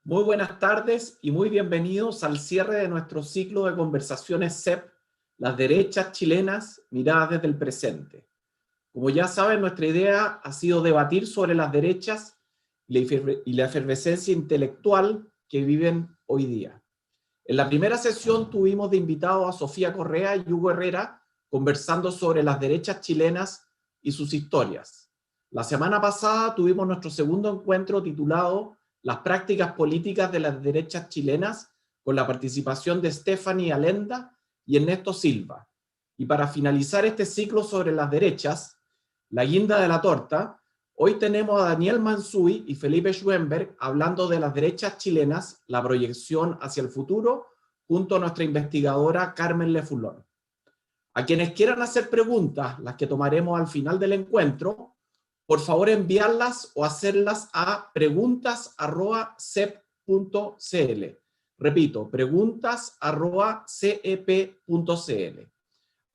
Muy buenas tardes y muy bienvenidos al cierre de nuestro ciclo de conversaciones CEP, las derechas chilenas miradas desde el presente. Como ya saben, nuestra idea ha sido debatir sobre las derechas y la efervescencia intelectual que viven hoy día. En la primera sesión tuvimos de invitado a Sofía Correa y Hugo Herrera conversando sobre las derechas chilenas y sus historias. La semana pasada tuvimos nuestro segundo encuentro titulado Las prácticas políticas de las derechas chilenas, con la participación de Stephanie Allenda y Ernesto Silva. Y para finalizar este ciclo sobre las derechas, la guinda de la torta, hoy tenemos a Daniel Mansuy y Felipe Schwemberg hablando de las derechas chilenas, la proyección hacia el futuro, junto a nuestra investigadora Carmen Lefulón. A quienes quieran hacer preguntas, las que tomaremos al final del encuentro, por favor enviarlas o hacerlas a preguntas@cep.cl. Repito, preguntas@cep.cl.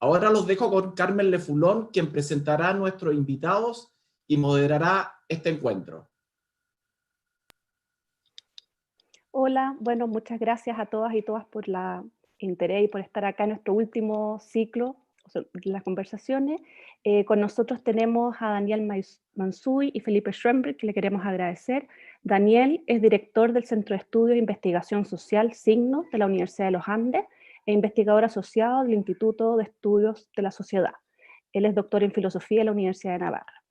Ahora los dejo con Carmen Lefulón, quien presentará a nuestros invitados y moderará este encuentro. Hola, bueno, muchas gracias a todas y todas por la interés y por estar acá en nuestro último ciclo, las conversaciones. Con nosotros tenemos a Daniel Mansuy y Felipe Schwemberg, que le queremos agradecer. Daniel es director del Centro de Estudios e Investigación Social Signo de la Universidad de los Andes e investigador asociado del Instituto de Estudios de la Sociedad. Él es doctor en Filosofía de la Universidad de Navarra.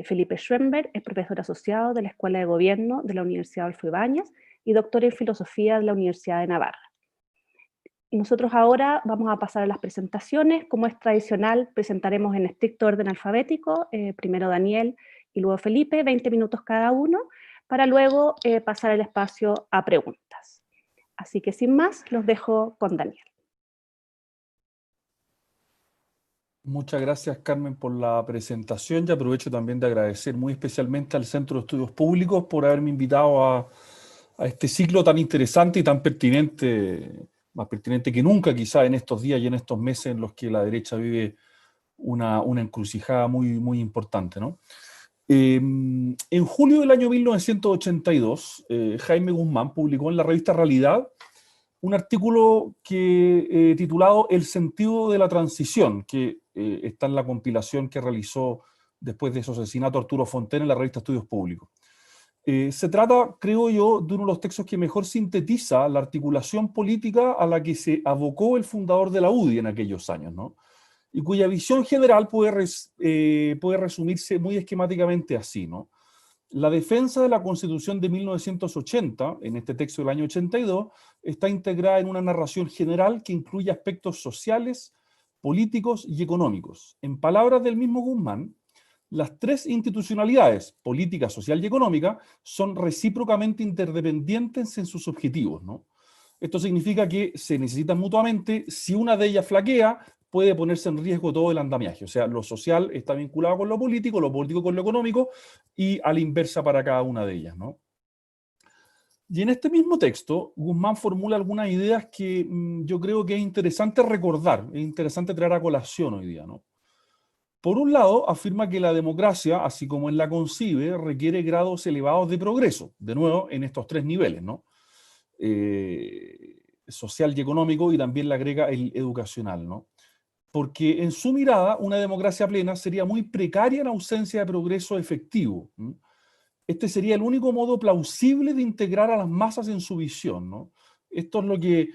Felipe Schwemberg es profesor asociado de la Escuela de Gobierno de la Universidad Adolfo Ibáñez y doctor en Filosofía de la Universidad de Navarra. Y nosotros ahora vamos a pasar a las presentaciones. Como es tradicional, presentaremos en estricto orden alfabético, primero Daniel y luego Felipe, 20 minutos cada uno, para luego pasar el espacio a preguntas. Así que sin más, los dejo con Daniel. Muchas gracias, Carmen, por la presentación, y aprovecho también de agradecer muy especialmente al Centro de Estudios Públicos por haberme invitado a este ciclo tan interesante y tan pertinente, más pertinente que nunca quizá en estos días y en estos meses en los que la derecha vive una encrucijada muy importante, ¿no? En julio del año 1982, Jaime Guzmán publicó en la revista Realidad un artículo titulado El sentido de la transición, que está en la compilación que realizó después de su asesinato Arturo Fontaine en la revista Estudios Públicos. Se trata, creo yo, de uno de los textos que mejor sintetiza la articulación política a la que se abocó el fundador de la UDI en aquellos años, ¿no? Y cuya visión general puede resumirse muy esquemáticamente así, ¿no? La defensa de la Constitución de 1980, en este texto del año 82, está integrada en una narración general que incluye aspectos sociales, políticos y económicos. En palabras del mismo Guzmán, las tres institucionalidades, política, social y económica, son recíprocamente interdependientes en sus objetivos, ¿no? Esto significa que se necesitan mutuamente. Si una de ellas flaquea, puede ponerse en riesgo todo el andamiaje. O sea, lo social está vinculado con lo político con lo económico, y a la inversa para cada una de ellas, ¿no? Y en este mismo texto, Guzmán formula algunas ideas que yo creo que es interesante recordar, es interesante traer a colación hoy día, ¿no? Por un lado, afirma que la democracia, así como él la concibe, requiere grados elevados de progreso, de nuevo, en estos tres niveles, ¿no? Social y económico, y también le agrega el educacional, ¿no? Porque en su mirada, una democracia plena sería muy precaria en ausencia de progreso efectivo. Este sería el único modo plausible de integrar a las masas en su visión, ¿no? Esto es lo que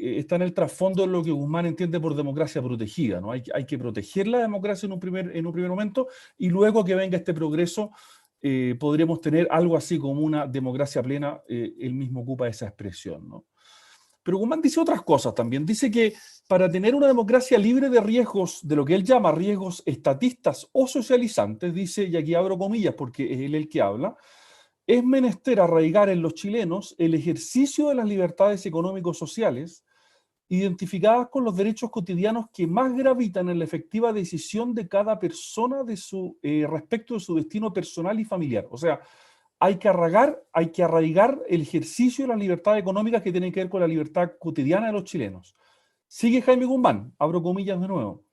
está en el trasfondo de lo que Guzmán entiende por democracia protegida, ¿no? Hay que proteger la democracia en un primer momento, y luego que venga este progreso, podremos tener algo así como una democracia plena. Él mismo ocupa esa expresión, ¿no? Pero Guzmán dice otras cosas también. Dice que para tener una democracia libre de riesgos, de lo que él llama riesgos estatistas o socializantes, dice, y aquí abro comillas porque es él el que habla, es menester arraigar en los chilenos el ejercicio de las libertades económico-sociales identificadas con los derechos cotidianos que más gravitan en la efectiva decisión de cada persona respecto de su destino personal y familiar. O sea, hay que arraigar el ejercicio de las libertades económicas que tienen que ver con la libertad cotidiana de los chilenos. Sigue Jaime Guzmán, abro comillas de nuevo,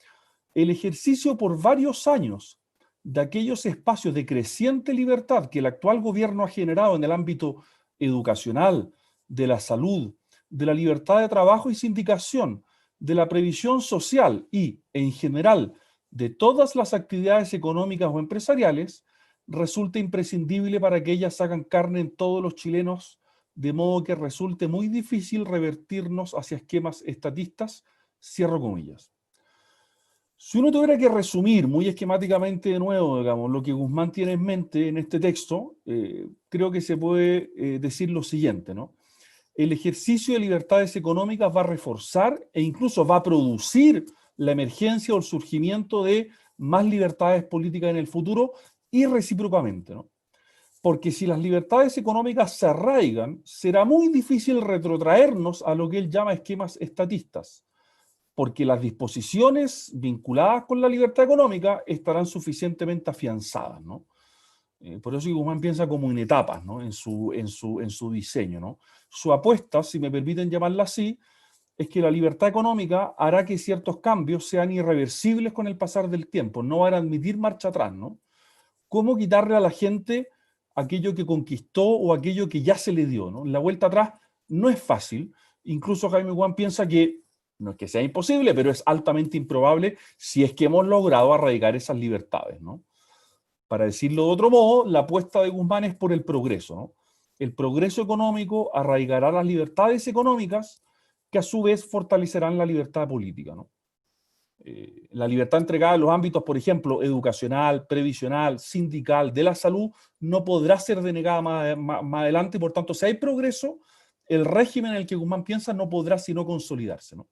el ejercicio por varios años de aquellos espacios de creciente libertad que el actual gobierno ha generado en el ámbito educacional, de la salud, de la libertad de trabajo y sindicación, de la previsión social y, en general, de todas las actividades económicas o empresariales, resulta imprescindible para que ellas hagan carne en todos los chilenos, de modo que resulte muy difícil revertirnos hacia esquemas estatistas, cierro comillas. Si uno tuviera que resumir muy esquemáticamente de nuevo, digamos, lo que Guzmán tiene en mente en este texto, creo que se puede decir lo siguiente, ¿no? El ejercicio de libertades económicas va a reforzar e incluso va a producir la emergencia o el surgimiento de más libertades políticas en el futuro y recíprocamente, ¿no? Porque si las libertades económicas se arraigan, será muy difícil retrotraernos a lo que él llama esquemas estatistas, porque las disposiciones vinculadas con la libertad económica estarán suficientemente afianzadas, ¿no? Por eso Guzmán piensa como en etapas, ¿no? En su diseño, ¿no? Su apuesta, si me permiten llamarla así, es que la libertad económica hará que ciertos cambios sean irreversibles con el pasar del tiempo, no van a admitir marcha atrás, ¿no? ¿Cómo quitarle a la gente aquello que conquistó o aquello que ya se le dio, ¿no? La vuelta atrás no es fácil. Incluso Jaime Guzmán piensa que no es que sea imposible, pero es altamente improbable si es que hemos logrado arraigar esas libertades, ¿no? Para decirlo de otro modo, la apuesta de Guzmán es por el progreso, ¿no? El progreso económico arraigará las libertades económicas que a su vez fortalecerán la libertad política, ¿no? La libertad entregada en los ámbitos, por ejemplo, educacional, previsional, sindical, de la salud, no podrá ser denegada más adelante, y por tanto, si hay progreso, el régimen en el que Guzmán piensa no podrá sino consolidarse, ¿no?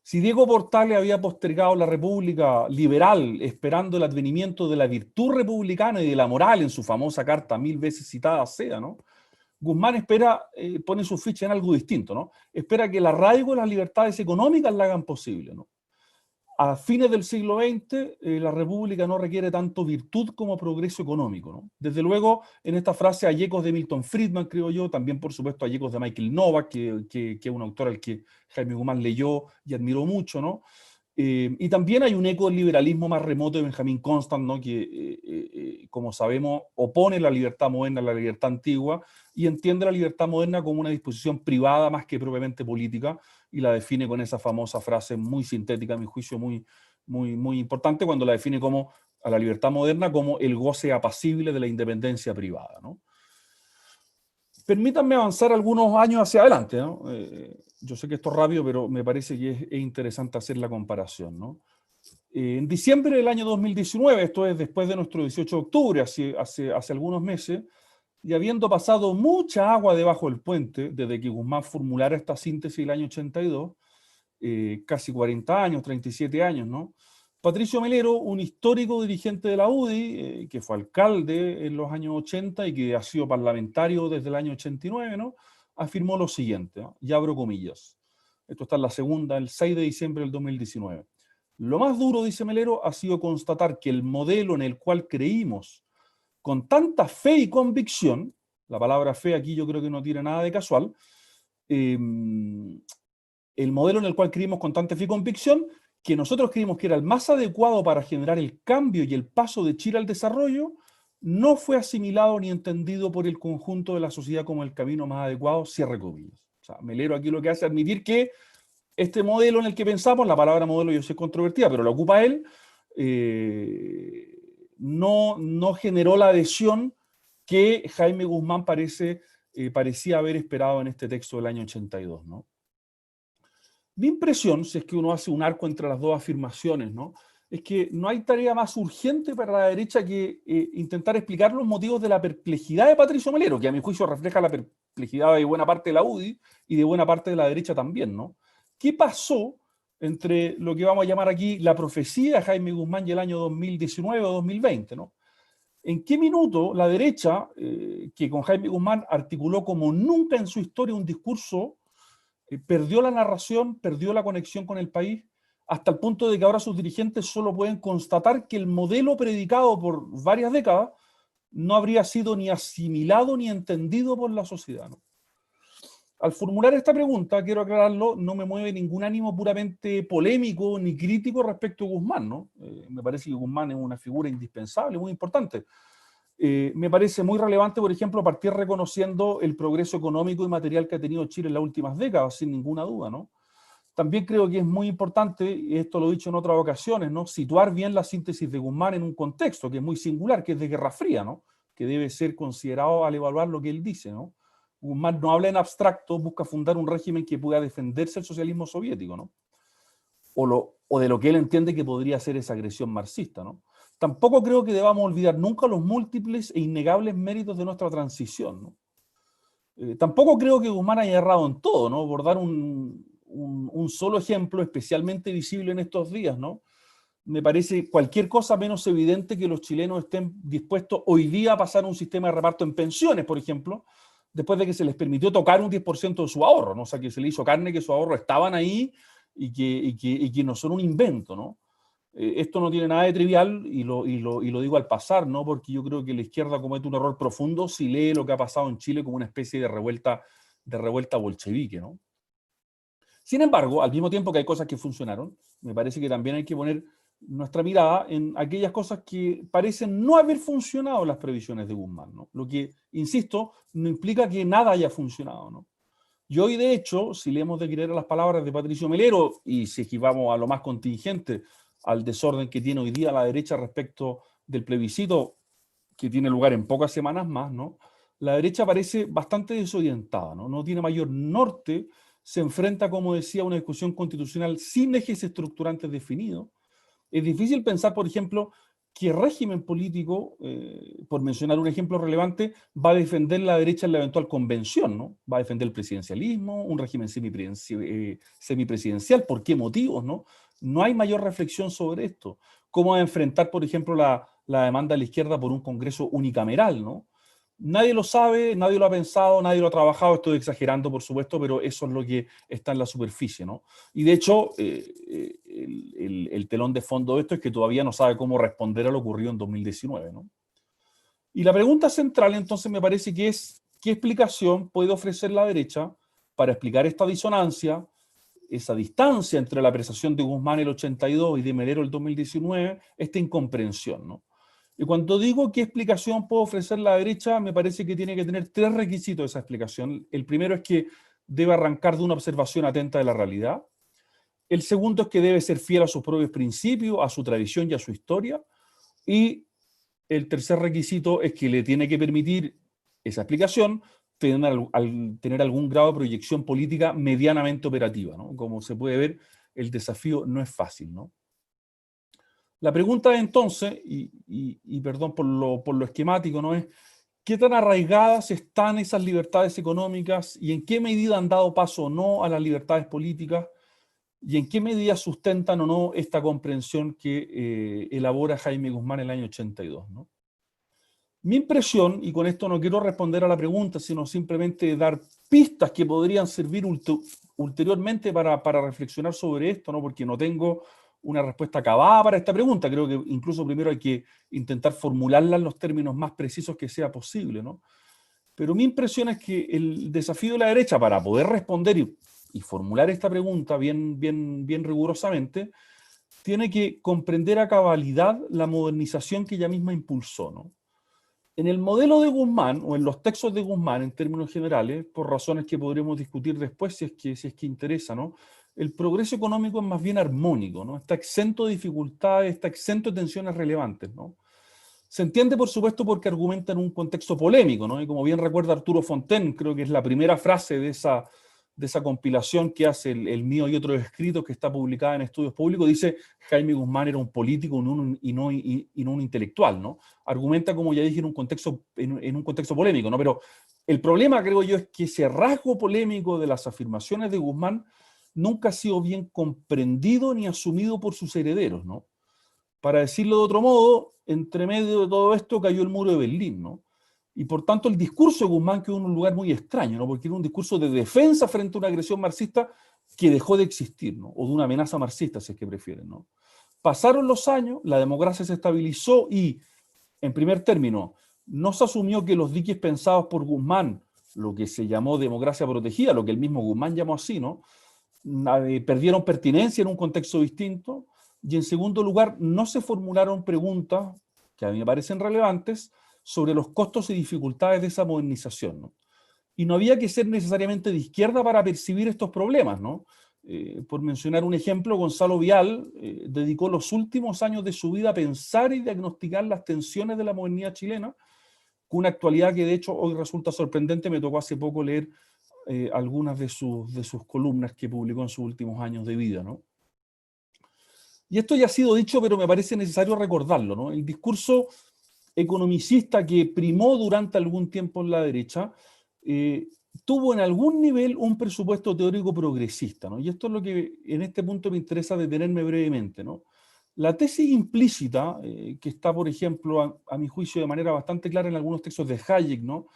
Si Diego Portales había postergado la República liberal esperando el advenimiento de la virtud republicana y de la moral en su famosa carta 1000 veces citada sea, ¿no? Guzmán espera, pone su ficha en algo distinto, ¿no? Espera que el arraigo de las libertades económicas la hagan posible, ¿no? A fines del siglo XX, la República no requiere tanto virtud como progreso económico, ¿no? Desde luego, en esta frase hay ecos de Milton Friedman, creo yo, también por supuesto hay ecos de Michael Novak, que es un autor al que Jaime Guzmán leyó y admiró mucho, ¿no? Y también hay un eco del liberalismo más remoto de Benjamin Constant, ¿no? Que, como sabemos, opone la libertad moderna a la libertad antigua y entiende la libertad moderna como una disposición privada más que propiamente política, y la define con esa famosa frase muy sintética, a mi juicio, muy importante, cuando la define como a la libertad moderna como el goce apacible de la independencia privada, ¿no? Permítanme avanzar algunos años hacia adelante, ¿no? Yo sé que esto es rápido, pero me parece que es interesante hacer la comparación, ¿no? En diciembre del año 2019, esto es después de nuestro 18 de octubre, hace algunos meses, y habiendo pasado mucha agua debajo del puente, desde que Guzmán formulara esta síntesis el año 82, casi 40 años, 37 años, ¿no? Patricio Melero, un histórico dirigente de la UDI, que fue alcalde en los años 80 y que ha sido parlamentario desde el año 89, ¿no? Afirmó lo siguiente, ¿no? Y abro comillas. Esto está en la segunda, el 6 de diciembre del 2019. Lo más duro, dice Melero, ha sido constatar que el modelo en el cual creímos con tanta fe y convicción, la palabra fe aquí yo creo que no tiene nada de casual, el modelo en el cual creímos con tanta fe y convicción, que nosotros creímos que era el más adecuado para generar el cambio y el paso de Chile al desarrollo, no fue asimilado ni entendido por el conjunto de la sociedad como el camino más adecuado, cierre comillas. O sea, Melero aquí lo que hace es admitir que este modelo en el que pensamos, la palabra modelo yo sé controvertida, pero la ocupa él, no generó la adhesión que Jaime Guzmán parecía haber esperado en este texto del año 82, ¿no? Mi impresión, si es que uno hace un arco entre las dos afirmaciones, ¿no?, es que no hay tarea más urgente para la derecha que intentar explicar los motivos de la perplejidad de Patricio Melero, que a mi juicio refleja la perplejidad de buena parte de la UDI y de buena parte de la derecha también, ¿no? ¿Qué pasó entre lo que vamos a llamar aquí la profecía de Jaime Guzmán y el año 2019 o 2020, ¿no? ¿En qué minuto la derecha, que con Jaime Guzmán articuló como nunca en su historia un discurso, perdió la narración, perdió la conexión con el país, hasta el punto de que ahora sus dirigentes solo pueden constatar que el modelo predicado por varias décadas no habría sido ni asimilado ni entendido por la sociedad, ¿no? Al formular esta pregunta, quiero aclararlo, no me mueve ningún ánimo puramente polémico ni crítico respecto a Guzmán, ¿no? Me parece que Guzmán es una figura indispensable, muy importante. Me parece muy relevante, por ejemplo, partir reconociendo el progreso económico y material que ha tenido Chile en las últimas décadas, sin ninguna duda, ¿no? También creo que es muy importante, y esto lo he dicho en otras ocasiones, ¿no?, situar bien la síntesis de Guzmán en un contexto que es muy singular, que es de Guerra Fría, ¿no?, que debe ser considerado al evaluar lo que él dice, ¿no? Guzmán no habla en abstracto, busca fundar un régimen que pueda defenderse del socialismo soviético, ¿no?, o de lo que él entiende que podría ser esa agresión marxista, ¿no? Tampoco creo que debamos olvidar nunca los múltiples e innegables méritos de nuestra transición, ¿no? Tampoco creo que Guzmán haya errado en todo, ¿no? Por dar un solo ejemplo especialmente visible en estos días, ¿no? Me parece cualquier cosa menos evidente que los chilenos estén dispuestos hoy día a pasar a un sistema de reparto en pensiones, por ejemplo, después de que se les permitió tocar un 10% de su ahorro, ¿no? O sea, que se le hizo carne que sus ahorros estaban ahí y que no son un invento, ¿no? Esto no tiene nada de trivial y lo digo al pasar, ¿no? Porque yo creo que la izquierda comete un error profundo si lee lo que ha pasado en Chile como una especie de revuelta bolchevique, ¿no? Sin embargo, al mismo tiempo que hay cosas que funcionaron, me parece que también hay que poner nuestra mirada en aquellas cosas que parecen no haber funcionado en las previsiones de Guzmán, ¿no? Lo que, insisto, no implica que nada haya funcionado, ¿no? Y hoy, de hecho, si le hemos de creer a las palabras de Patricio Melero, y si vamos a lo más contingente, al desorden que tiene hoy día la derecha respecto del plebiscito, que tiene lugar en pocas semanas más, ¿no?, la derecha parece bastante desorientada, ¿no? No tiene mayor norte, se enfrenta, como decía, a una discusión constitucional sin ejes estructurantes definidos. Es difícil pensar, por ejemplo, qué régimen político, por mencionar un ejemplo relevante, va a defender la derecha en la eventual convención, ¿no? Va a defender el presidencialismo, un régimen semipresidencial, ¿por qué motivos, no? No hay mayor reflexión sobre esto. ¿Cómo va a enfrentar, por ejemplo, la demanda de la izquierda por un Congreso unicameral, ¿no? Nadie lo sabe, nadie lo ha pensado, nadie lo ha trabajado, estoy exagerando, por supuesto, pero eso es lo que está en la superficie, ¿no? Y de hecho, el telón de fondo de esto es que todavía no sabe cómo responder a lo ocurrido en 2019, ¿no? Y la pregunta central, entonces, me parece que es, ¿qué explicación puede ofrecer la derecha para explicar esta disonancia, esa distancia entre la apreciación de Guzmán el 82 y de Melero el 2019, esta incomprensión, ¿no? Y cuando digo qué explicación puede ofrecer la derecha, me parece que tiene que tener tres requisitos esa explicación. El primero es que debe arrancar de una observación atenta de la realidad. El segundo es que debe ser fiel a sus propios principios, a su tradición y a su historia. Y el tercer requisito es que le tiene que permitir esa explicación tener algún grado de proyección política medianamente operativa, ¿no? Como se puede ver, el desafío no es fácil, ¿no? La pregunta entonces, y perdón por lo esquemático, ¿no?, es ¿qué tan arraigadas están esas libertades económicas y en qué medida han dado paso o no a las libertades políticas y en qué medida sustentan o no esta comprensión que elabora Jaime Guzmán en el año 82, ¿no? Mi impresión, y con esto no quiero responder a la pregunta, sino simplemente dar pistas que podrían servir ulteriormente para reflexionar sobre esto, ¿no?, porque no tengo una respuesta acabada para esta pregunta. Creo que incluso primero hay que intentar formularla en los términos más precisos que sea posible, ¿no? Pero mi impresión es que el desafío de la derecha para poder responder y formular esta pregunta bien rigurosamente, tiene que comprender a cabalidad la modernización que ella misma impulsó, ¿no? En el modelo de Guzmán, o en los textos de Guzmán en términos generales, por razones que podremos discutir después si es que interesa, ¿no?, el progreso económico es más bien armónico, ¿no? Está exento de dificultades, está exento de tensiones relevantes, ¿no? Se entiende, por supuesto, porque argumenta en un contexto polémico, ¿no? Y como bien recuerda Arturo Fontaine, creo que es la primera frase de esa compilación que hace el mío y otros escritos que está publicada en Estudios Públicos, dice Jaime Guzmán era un político y no un intelectual, ¿no? Argumenta, como ya dije, en un contexto polémico, ¿no? Pero el problema, creo yo, es que ese rasgo polémico de las afirmaciones de Guzmán nunca ha sido bien comprendido ni asumido por sus herederos, ¿no? Para decirlo de otro modo, entre medio de todo esto cayó el muro de Berlín, ¿no? Y por tanto el discurso de Guzmán quedó en un lugar muy extraño, ¿no? Porque era un discurso de defensa frente a una agresión marxista que dejó de existir, ¿no? O de una amenaza marxista, si es que prefieren, ¿no? Pasaron los años, la democracia se estabilizó y, en primer término, no se asumió que los diques pensados por Guzmán, lo que se llamó democracia protegida, lo que el mismo Guzmán llamó así, ¿no?, perdieron pertinencia en un contexto distinto. Y en segundo lugar, no se formularon preguntas que a mí me parecen relevantes sobre los costos y dificultades de esa modernización, ¿no? Y no había que ser necesariamente de izquierda para percibir estos problemas, ¿no? Por mencionar un ejemplo, Gonzalo Vial dedicó los últimos años de su vida a pensar y diagnosticar las tensiones de la modernidad chilena, con una actualidad que de hecho hoy resulta sorprendente. Me tocó hace poco leer algunas de sus columnas que publicó en sus últimos años de vida, ¿no? Y esto ya ha sido dicho, pero me parece necesario recordarlo, ¿no? El discurso economicista que primó durante algún tiempo en la derecha tuvo en algún nivel un presupuesto teórico progresista, ¿no? Y esto es lo que en este punto me interesa detenerme brevemente, ¿no? La tesis implícita, que está, por ejemplo, a mi juicio de manera bastante clara en algunos textos de Hayek, ¿no?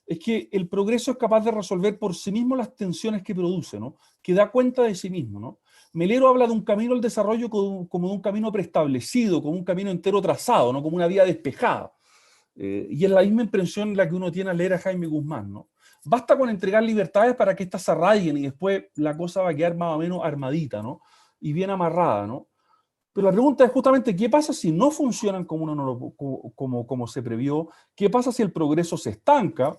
Es que el progreso es capaz de resolver por sí mismo las tensiones que produce, ¿no? Que da cuenta de sí mismo, ¿no? Melero habla de un camino al desarrollo como de un camino preestablecido, como un camino entero trazado, ¿no? Como una vía despejada. Y es la misma impresión la que uno tiene al leer a Jaime Guzmán, ¿no? Basta con entregar libertades para que éstas se arraiguen y después la cosa va a quedar más o menos armadita, ¿no? Y bien amarrada, ¿no? Pero la pregunta es justamente, ¿qué pasa si no funcionan como, uno no como se previó? ¿Qué pasa si el progreso se estanca?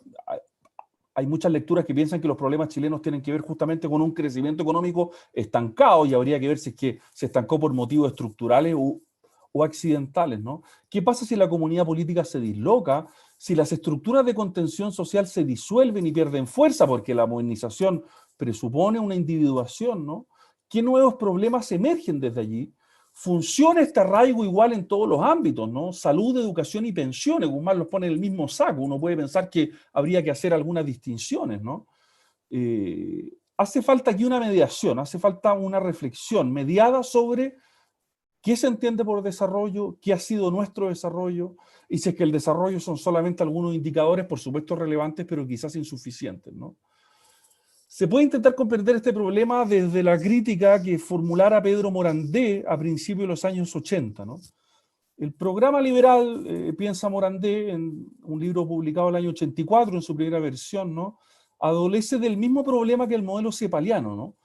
Hay muchas lecturas que piensan que los problemas chilenos tienen que ver justamente con un crecimiento económico estancado, y habría que ver si es que se estancó por motivos estructurales o accidentales, ¿no? ¿Qué pasa si la comunidad política se disloca? Si las estructuras de contención social se disuelven y pierden fuerza, porque la modernización presupone una individuación, ¿no? ¿Qué nuevos problemas emergen desde allí? ¿Funciona este arraigo igual en todos los ámbitos, ¿no? Salud, educación y pensiones, Guzmán los pone en el mismo saco. Uno puede pensar que habría que hacer algunas distinciones, ¿no? Hace falta aquí una mediación, hace falta una reflexión mediada sobre qué se entiende por desarrollo, qué ha sido nuestro desarrollo, y si es que el desarrollo son solamente algunos indicadores, por supuesto relevantes, pero quizás insuficientes, ¿no? Se puede intentar comprender este problema desde la crítica que formulara Pedro Morandé a principios de los años 80, ¿no? El programa liberal, piensa Morandé, en un libro publicado en el año 84, en su primera versión, ¿no? Adolece del mismo problema que el modelo cepaliano, ¿no?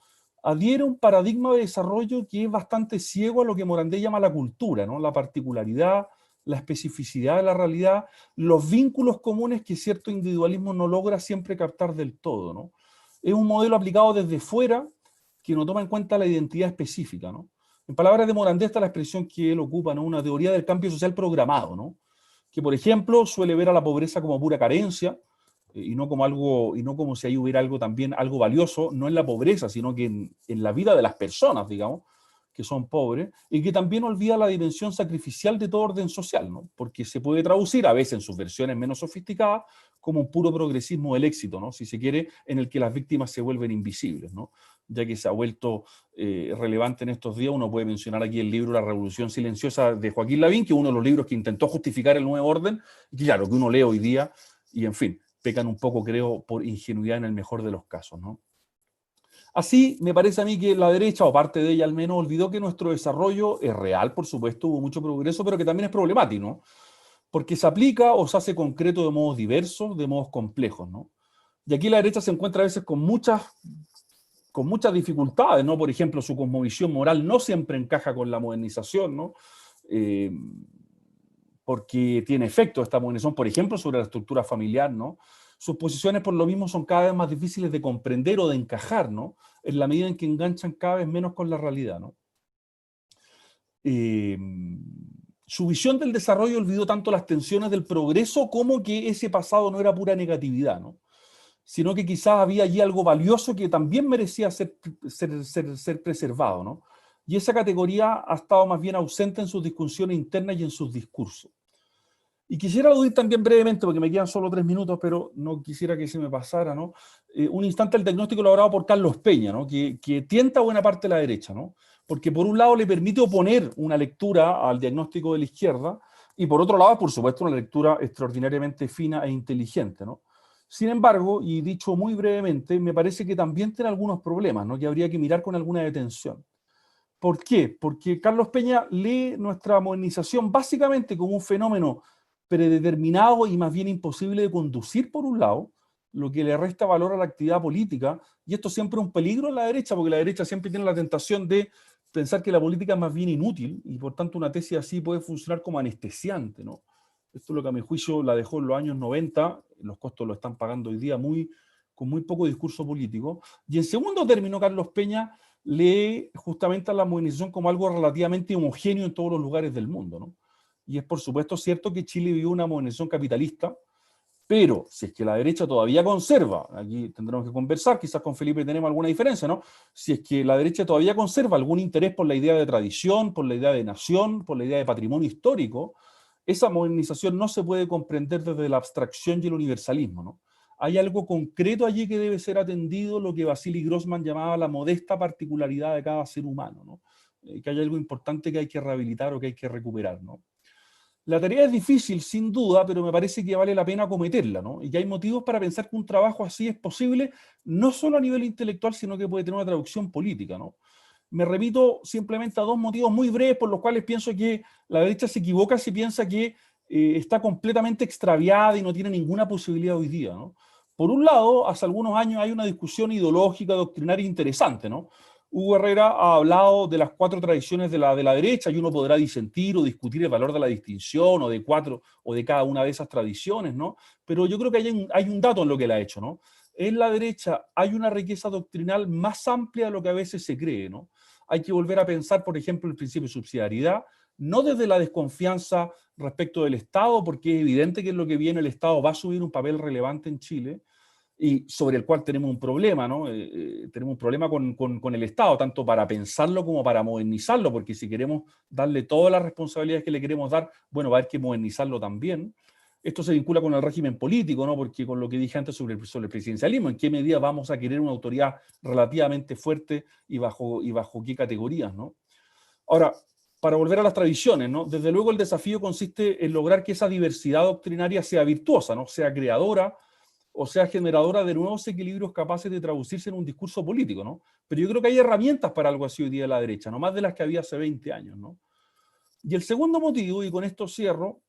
Adhiere a un paradigma de desarrollo que es bastante ciego a lo que Morandé llama la cultura, ¿no? La particularidad, la especificidad de la realidad, los vínculos comunes que cierto individualismo no logra siempre captar del todo, ¿no? Es un modelo aplicado desde fuera que no toma en cuenta la identidad específica, ¿no? En palabras de Morandé está la expresión que él ocupa, ¿no? Una teoría del cambio social programado, ¿no? Que, por ejemplo, suele ver a la pobreza como pura carencia, y no como algo, y no como si ahí hubiera algo también, algo valioso, no en la pobreza, sino que en la vida de las personas, digamos, que son pobres, y que también olvida la dimensión sacrificial de todo orden social, ¿no? Porque se puede traducir, a veces en sus versiones menos sofisticadas, como un puro progresismo del éxito, ¿no? Si se quiere, en el que las víctimas se vuelven invisibles, ¿no? Ya que se ha vuelto relevante en estos días. Uno puede mencionar aquí el libro La Revolución Silenciosa de Joaquín Lavín, que es uno de los libros que intentó justificar el nuevo orden, y claro, que uno lee hoy día, y en fin, pecan un poco, creo, por ingenuidad en el mejor de los casos, ¿no? Así, me parece a mí que la derecha, o parte de ella al menos, olvidó que nuestro desarrollo es real, por supuesto, hubo mucho progreso, pero que también es problemático, ¿no? Porque se aplica o se hace concreto de modos diversos, de modos complejos, ¿no? Y aquí la derecha se encuentra a veces con muchas dificultades, ¿no? Por ejemplo, su cosmovisión moral no siempre encaja con la modernización, ¿no? Porque tiene efecto esta modernización, por ejemplo, sobre la estructura familiar, ¿no? Sus posiciones por lo mismo son cada vez más difíciles de comprender o de encajar, ¿no? En la medida en que enganchan cada vez menos con la realidad, ¿no? Su visión del desarrollo olvidó tanto las tensiones del progreso como que ese pasado no era pura negatividad, ¿no? Sino que quizás había allí algo valioso que también merecía ser preservado, ¿no? Y esa categoría ha estado más bien ausente en sus discusiones internas y en sus discursos. Y quisiera aludir también brevemente, porque me quedan solo 3 minutos, pero no quisiera que se me pasara, ¿no? Un instante al diagnóstico elaborado por Carlos Peña, ¿no? Que tienta a buena parte de la derecha, ¿no? Porque por un lado le permite oponer una lectura al diagnóstico de la izquierda, y por otro lado, por supuesto, una lectura extraordinariamente fina e inteligente, ¿no? Sin embargo, y dicho muy brevemente, me parece que también tiene algunos problemas, ¿no? Que habría que mirar con alguna detención. ¿Por qué? Porque Carlos Peña lee nuestra modernización básicamente como un fenómeno predeterminado y más bien imposible de conducir por un lado, lo que le resta valor a la actividad política, y esto siempre es un peligro en la derecha, porque la derecha siempre tiene la tentación de pensar que la política es más bien inútil, y por tanto una tesis así puede funcionar como anestesiante, ¿no? Esto es lo que a mi juicio la dejó en los años 90, los costos lo están pagando hoy día con muy poco discurso político. Y en segundo término, Carlos Peña lee justamente a la modernización como algo relativamente homogéneo en todos los lugares del mundo, ¿no? Y es por supuesto cierto que Chile vivió una modernización capitalista, pero si es que la derecha todavía conserva, aquí tendremos que conversar, quizás con Felipe tenemos alguna diferencia, ¿no? Si es que la derecha todavía conserva algún interés por la idea de tradición, por la idea de nación, por la idea de patrimonio histórico, esa modernización no se puede comprender desde la abstracción y el universalismo, ¿no? Hay algo concreto allí que debe ser atendido, lo que Vasily Grossman llamaba la modesta particularidad de cada ser humano, ¿no? Que hay algo importante que hay que rehabilitar o que hay que recuperar, ¿no? La tarea es difícil, sin duda, pero me parece que vale la pena acometerla, ¿no? Y que hay motivos para pensar que un trabajo así es posible, no solo a nivel intelectual, sino que puede tener una traducción política, ¿no? Me remito simplemente a dos motivos muy breves por los cuales pienso que la derecha se equivoca si piensa que está completamente extraviada y no tiene ninguna posibilidad hoy día, ¿no? Por un lado, hace algunos años hay una discusión ideológica, doctrinaria interesante, ¿no? Hugo Herrera ha hablado de las 4 tradiciones de la derecha y uno podrá disentir o discutir el valor de la distinción o de 4 o de cada una de esas tradiciones, ¿no? Pero yo creo que hay un dato en lo que él ha hecho, ¿no? En la derecha hay una riqueza doctrinal más amplia de lo que a veces se cree, ¿no? Hay que volver a pensar, por ejemplo, el principio de subsidiariedad, no desde la desconfianza respecto del Estado, porque es evidente que en lo que viene el Estado va a subir un papel relevante en Chile, y sobre el cual tenemos un problema, ¿no? Tenemos un problema con el Estado, tanto para pensarlo como para modernizarlo, porque si queremos darle todas las responsabilidades que le queremos dar, bueno, va a haber que modernizarlo también. Esto se vincula con el régimen político, ¿no? Porque con lo que dije antes sobre el presidencialismo, ¿en qué medida vamos a querer una autoridad relativamente fuerte y bajo qué categorías, ¿no? Ahora, para volver a las tradiciones, ¿no? Desde luego el desafío consiste en lograr que esa diversidad doctrinaria sea virtuosa, ¿no? Sea creadora, o sea generadora de nuevos equilibrios capaces de traducirse en un discurso político, ¿no? Pero yo creo que hay herramientas para algo así hoy día de la derecha, no más de las que había hace 20 años, ¿no? Y el segundo motivo, y con esto cierro,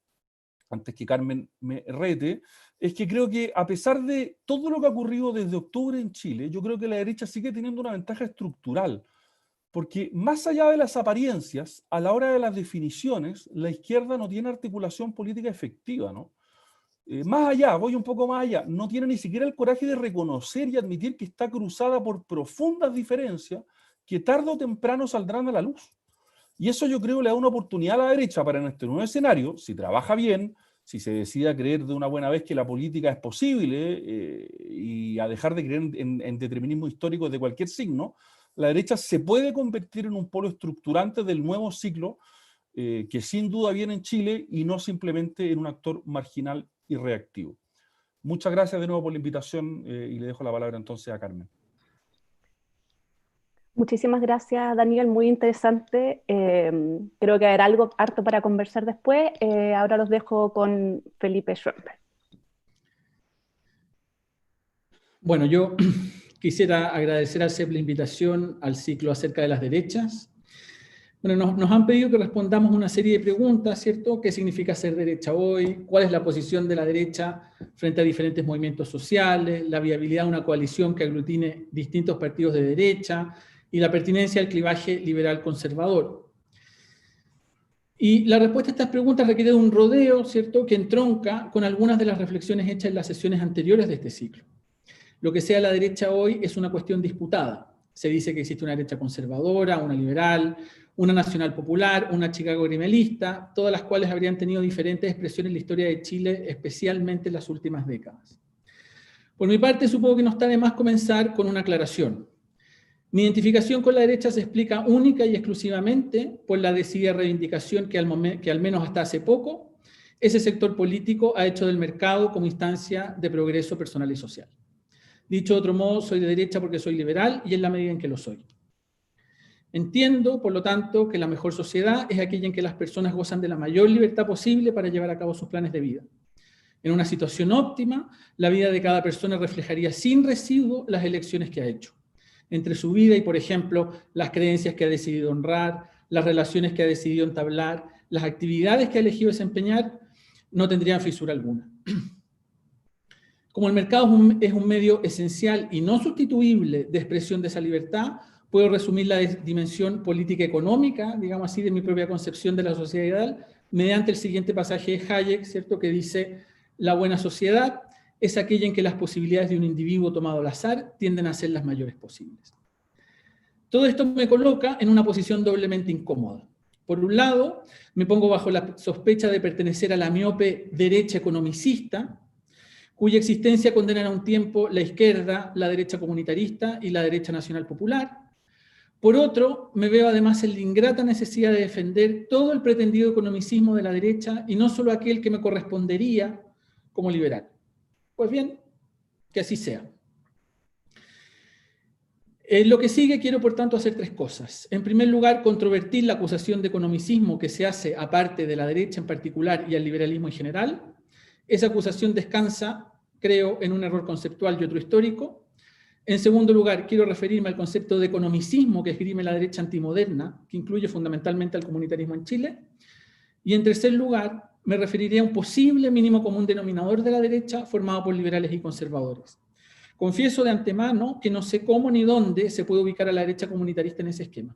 antes que Carmen me rete, es que creo que a pesar de todo lo que ha ocurrido desde octubre en Chile, yo creo que la derecha sigue teniendo una ventaja estructural, porque más allá de las apariencias, a la hora de las definiciones, la izquierda no tiene articulación política efectiva, ¿no? Más allá, voy un poco más allá, no tiene ni siquiera el coraje de reconocer y admitir que está cruzada por profundas diferencias que tarde o temprano saldrán a la luz. Y eso yo creo le da una oportunidad a la derecha para en este nuevo escenario, si trabaja bien, si se decide a creer de una buena vez que la política es posible y a dejar de creer en determinismo histórico de cualquier signo, la derecha se puede convertir en un polo estructurante del nuevo ciclo que sin duda viene en Chile y no simplemente en un actor marginal y reactivo. Muchas gracias de nuevo por la invitación y le dejo la palabra entonces a Carmen. Muchísimas gracias, Daniel, muy interesante. Creo que habrá algo harto para conversar después. Ahora los dejo con Felipe Schroemper. Bueno, yo quisiera agradecer al CEP la invitación al ciclo acerca de las derechas. Bueno, nos han pedido que respondamos una serie de preguntas, ¿cierto? ¿Qué significa ser derecha hoy? ¿Cuál es la posición de la derecha frente a diferentes movimientos sociales? ¿La viabilidad de una coalición que aglutine distintos partidos de derecha? Y la pertinencia del clivaje liberal-conservador. Y la respuesta a estas preguntas requiere de un rodeo, ¿cierto?, que entronca con algunas de las reflexiones hechas en las sesiones anteriores de este ciclo. Lo que sea la derecha hoy es una cuestión disputada. Se dice que existe una derecha conservadora, una liberal, una nacional popular, una Chicago grimelista, todas las cuales habrían tenido diferentes expresiones en la historia de Chile, especialmente en las últimas décadas. Por mi parte, supongo que no está de más comenzar con una aclaración. Mi identificación con la derecha se explica única y exclusivamente por la decidida reivindicación que al menos hasta hace poco ese sector político ha hecho del mercado como instancia de progreso personal y social. Dicho de otro modo, soy de derecha porque soy liberal y en la medida en que lo soy. Entiendo, por lo tanto, que la mejor sociedad es aquella en que las personas gozan de la mayor libertad posible para llevar a cabo sus planes de vida. En una situación óptima, la vida de cada persona reflejaría sin residuo las elecciones que ha hecho. Entre su vida y, por ejemplo, las creencias que ha decidido honrar, las relaciones que ha decidido entablar, las actividades que ha elegido desempeñar, no tendrían fisura alguna. Como el mercado es un medio esencial y no sustituible de expresión de esa libertad, puedo resumir la dimensión política económica, digamos así, de mi propia concepción de la sociedad ideal, mediante el siguiente pasaje de Hayek, ¿cierto?, que dice: la buena sociedad es aquella en que las posibilidades de un individuo tomado al azar tienden a ser las mayores posibles. Todo esto me coloca en una posición doblemente incómoda. Por un lado, me pongo bajo la sospecha de pertenecer a la miope derecha economicista, cuya existencia condenan a un tiempo la izquierda, la derecha comunitarista y la derecha nacional popular. Por otro, me veo además en la ingrata necesidad de defender todo el pretendido economicismo de la derecha y no solo aquel que me correspondería como liberal. Pues bien, que así sea. En lo que sigue quiero, por tanto, hacer tres cosas. En primer lugar, controvertir la acusación de economicismo que se hace aparte de la derecha en particular y al liberalismo en general. Esa acusación descansa, creo, en un error conceptual y otro histórico. En segundo lugar, quiero referirme al concepto de economicismo que esgrime la derecha antimoderna, que incluye fundamentalmente al comunitarismo en Chile. Y en tercer lugar, me referiré a un posible mínimo común denominador de la derecha formado por liberales y conservadores. Confieso de antemano que no sé cómo ni dónde se puede ubicar a la derecha comunitarista en ese esquema.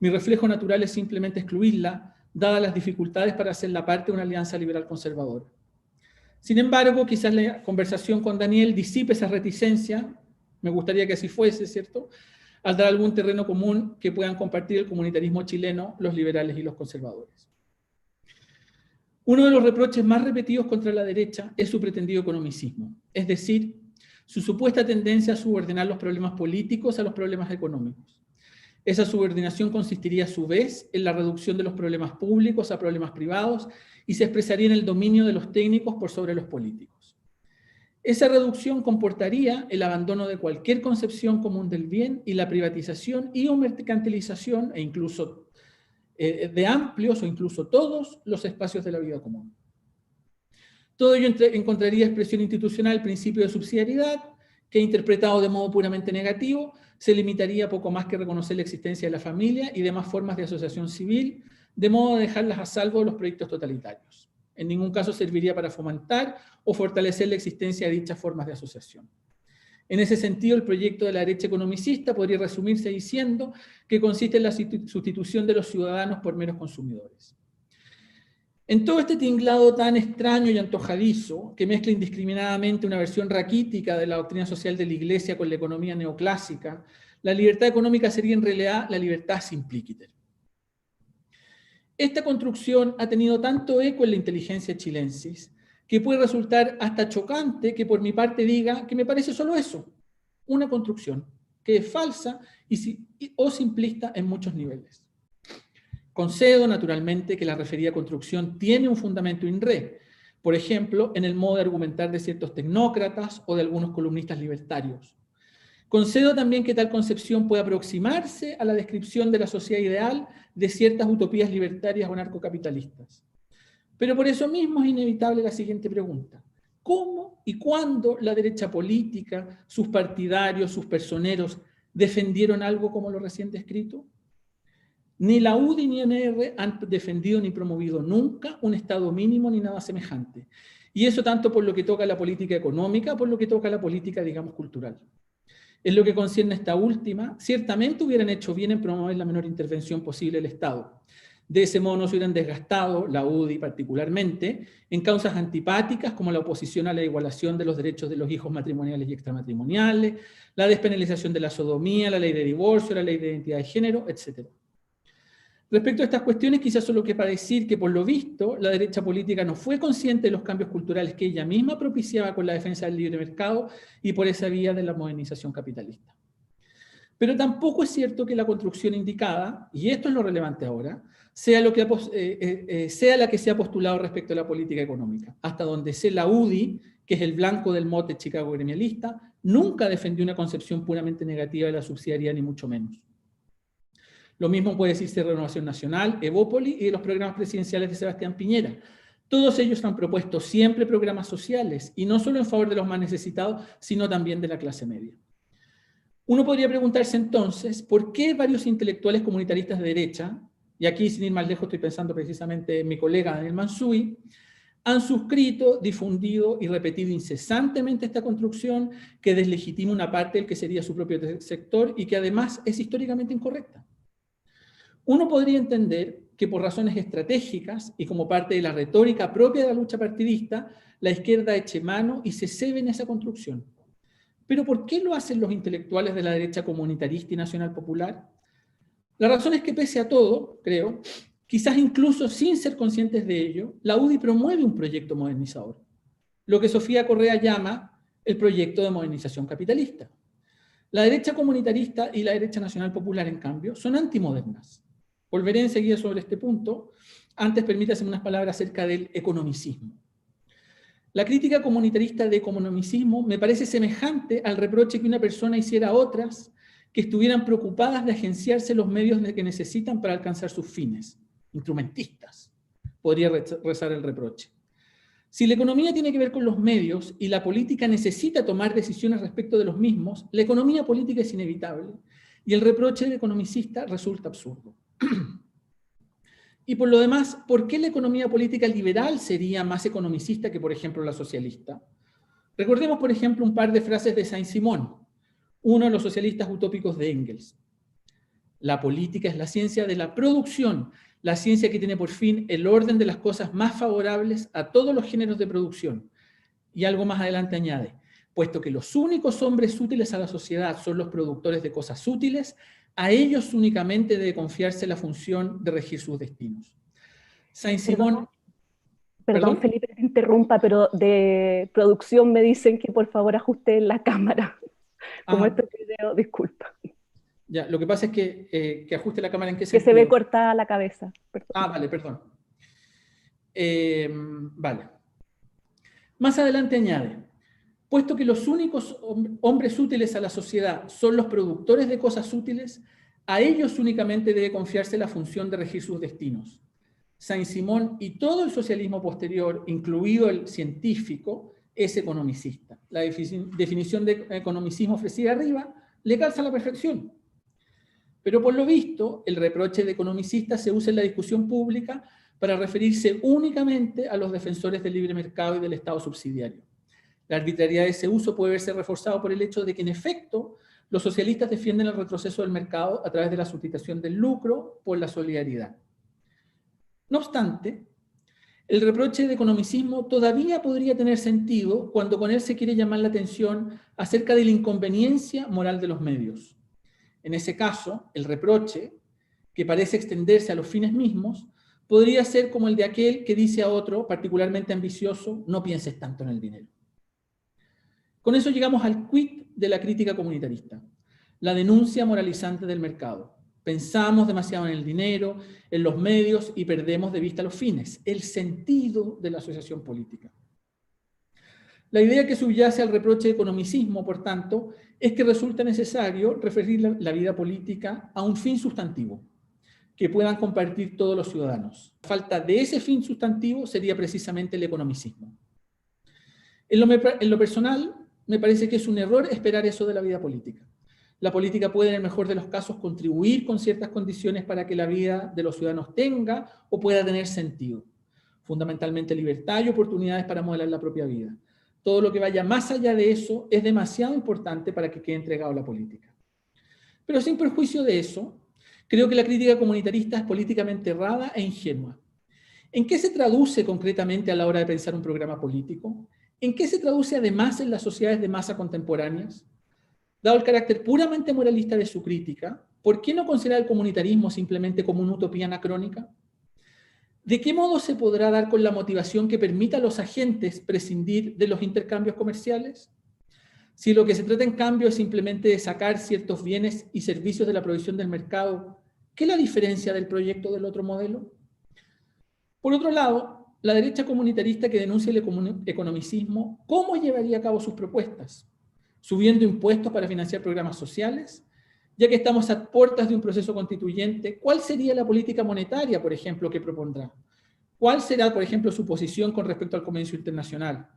Mi reflejo natural es simplemente excluirla, dadas las dificultades para hacerla parte de una alianza liberal-conservadora. Sin embargo, quizás la conversación con Daniel disipe esa reticencia, me gustaría que así fuese, ¿cierto?, al dar algún terreno común que puedan compartir el comunitarismo chileno, los liberales y los conservadores. Uno de los reproches más repetidos contra la derecha es su pretendido economicismo, es decir, su supuesta tendencia a subordinar los problemas políticos a los problemas económicos. Esa subordinación consistiría a su vez en la reducción de los problemas públicos a problemas privados y se expresaría en el dominio de los técnicos por sobre los políticos. Esa reducción comportaría el abandono de cualquier concepción común del bien y la privatización y o mercantilización e incluso de amplios o incluso todos los espacios de la vida común. Todo ello encontraría expresión institucional al principio de subsidiariedad, que interpretado de modo puramente negativo, se limitaría a poco más que reconocer la existencia de la familia y demás formas de asociación civil, de modo de dejarlas a salvo de los proyectos totalitarios. En ningún caso serviría para fomentar o fortalecer la existencia de dichas formas de asociación. En ese sentido, el proyecto de la derecha economicista podría resumirse diciendo que consiste en la sustitución de los ciudadanos por meros consumidores. En todo este tinglado tan extraño y antojadizo, que mezcla indiscriminadamente una versión raquítica de la doctrina social de la Iglesia con la economía neoclásica, la libertad económica sería en realidad la libertad simplíquiter. Esta construcción ha tenido tanto eco en la inteligencia chilensis que puede resultar hasta chocante que por mi parte diga que me parece solo eso, una construcción que es falsa o simplista en muchos niveles. Concedo, naturalmente, que la referida construcción tiene un fundamento in re, por ejemplo, en el modo de argumentar de ciertos tecnócratas o de algunos columnistas libertarios. Concedo también que tal concepción puede aproximarse a la descripción de la sociedad ideal de ciertas utopías libertarias o anarcocapitalistas. Pero por eso mismo es inevitable la siguiente pregunta. ¿Cómo y cuándo la derecha política, sus partidarios, sus personeros, defendieron algo como lo recién descrito? Ni la UDI ni NR han defendido ni promovido nunca un Estado mínimo ni nada semejante. Y eso tanto por lo que toca a la política económica, por lo que toca a la política, digamos, cultural. En lo que concierne a esta última, ciertamente hubieran hecho bien en promover la menor intervención posible del Estado. De ese modo no se hubieran desgastado, la UDI particularmente, en causas antipáticas como la oposición a la igualación de los derechos de los hijos matrimoniales y extramatrimoniales, la despenalización de la sodomía, la ley de divorcio, la ley de identidad de género, etc. Respecto a estas cuestiones, quizás solo quepa decir que, por lo visto, la derecha política no fue consciente de los cambios culturales que ella misma propiciaba con la defensa del libre mercado y por esa vía de la modernización capitalista. Pero tampoco es cierto que la construcción indicada, y esto es lo relevante ahora, sea la que se ha postulado respecto a la política económica. Hasta donde sé, la UDI, que es el blanco del mote Chicago gremialista, nunca defendió una concepción puramente negativa de la subsidiariedad, ni mucho menos. Lo mismo puede decirse de Renovación Nacional, Evópoli y de los programas presidenciales de Sebastián Piñera. Todos ellos han propuesto siempre programas sociales, y no solo en favor de los más necesitados, sino también de la clase media. Uno podría preguntarse entonces, ¿por qué varios intelectuales comunitaristas de derecha, y aquí sin ir más lejos estoy pensando precisamente en mi colega Daniel Mansuy, han suscrito, difundido y repetido incesantemente esta construcción que deslegitima una parte del que sería su propio sector y que además es históricamente incorrecta? Uno podría entender que por razones estratégicas y como parte de la retórica propia de la lucha partidista, la izquierda eche mano y se cebe en esa construcción. Pero ¿por qué lo hacen los intelectuales de la derecha comunitarista y nacional popular? La razón es que pese a todo, creo, quizás incluso sin ser conscientes de ello, la UDI promueve un proyecto modernizador, lo que Sofía Correa llama el proyecto de modernización capitalista. La derecha comunitarista y la derecha nacional popular, en cambio, son antimodernas. Volveré enseguida sobre este punto. Antes permítanme unas palabras acerca del economicismo. La crítica comunitarista de economicismo me parece semejante al reproche que una persona hiciera a otras que estuvieran preocupadas de agenciarse los medios que necesitan para alcanzar sus fines. Instrumentistas, podría rezar el reproche. Si la economía tiene que ver con los medios y la política necesita tomar decisiones respecto de los mismos, la economía política es inevitable y el reproche del economicista resulta absurdo. Y por lo demás, ¿por qué la economía política liberal sería más economicista que, por ejemplo, la socialista? Recordemos, por ejemplo, un par de frases de Saint-Simon, uno de los socialistas utópicos de Engels. La política es la ciencia de la producción, la ciencia que tiene por fin el orden de las cosas más favorables a todos los géneros de producción. Y algo más adelante añade, puesto que los únicos hombres útiles a la sociedad son los productores de cosas útiles, a ellos únicamente debe confiarse la función de regir sus destinos. Saint-Simon... Perdón, Felipe, te interrumpa, pero de producción me dicen que por favor ajuste la cámara. Como este video, disculpa. Ya, lo que pasa es que ajuste la cámara en qué sentido. Que se ve cortada la cabeza. Perdón. Vale, perdón. Vale. Más adelante añade, puesto que los únicos hombres útiles a la sociedad son los productores de cosas útiles, a ellos únicamente debe confiarse la función de regir sus destinos. Saint-Simon y todo el socialismo posterior, incluido el científico, es economicista. La definición de economicismo ofrecida arriba le calza a la perfección. Pero por lo visto, el reproche de economicista se usa en la discusión pública para referirse únicamente a los defensores del libre mercado y del Estado subsidiario. La arbitrariedad de ese uso puede verse reforzado por el hecho de que, en efecto, los socialistas defienden el retroceso del mercado a través de la sustitución del lucro por la solidaridad. No obstante, el reproche de economicismo todavía podría tener sentido cuando con él se quiere llamar la atención acerca de la inconveniencia moral de los medios. En ese caso, el reproche, que parece extenderse a los fines mismos, podría ser como el de aquel que dice a otro, particularmente ambicioso, no pienses tanto en el dinero. Con eso llegamos al quid de la crítica comunitarista, la denuncia moralizante del mercado. Pensamos demasiado en el dinero, en los medios y perdemos de vista los fines, el sentido de la asociación política. La idea que subyace al reproche de economicismo, por tanto, es que resulta necesario referir la vida política a un fin sustantivo que puedan compartir todos los ciudadanos. La falta de ese fin sustantivo sería precisamente el economicismo. En lo personal, me parece que es un error esperar eso de la vida política. La política puede, en el mejor de los casos, contribuir con ciertas condiciones para que la vida de los ciudadanos tenga o pueda tener sentido. Fundamentalmente libertad y oportunidades para modelar la propia vida. Todo lo que vaya más allá de eso es demasiado importante para que quede entregado a la política. Pero sin perjuicio de eso, creo que la crítica comunitarista es políticamente errada e ingenua. ¿En qué se traduce concretamente a la hora de pensar un programa político? ¿En qué se traduce además en las sociedades de masa contemporáneas? Dado el carácter puramente moralista de su crítica, ¿por qué no considerar el comunitarismo simplemente como una utopía anacrónica? ¿De qué modo se podrá dar con la motivación que permita a los agentes prescindir de los intercambios comerciales? Si lo que se trata en cambio es simplemente de sacar ciertos bienes y servicios de la provisión del mercado, ¿qué es la diferencia del proyecto del otro modelo? Por otro lado, la derecha comunitarista que denuncia el economicismo, ¿cómo llevaría a cabo sus propuestas? ¿Subiendo impuestos para financiar programas sociales? Ya que estamos a puertas de un proceso constituyente, ¿cuál sería la política monetaria, por ejemplo, que propondrá? ¿Cuál será, por ejemplo, su posición con respecto al comercio internacional?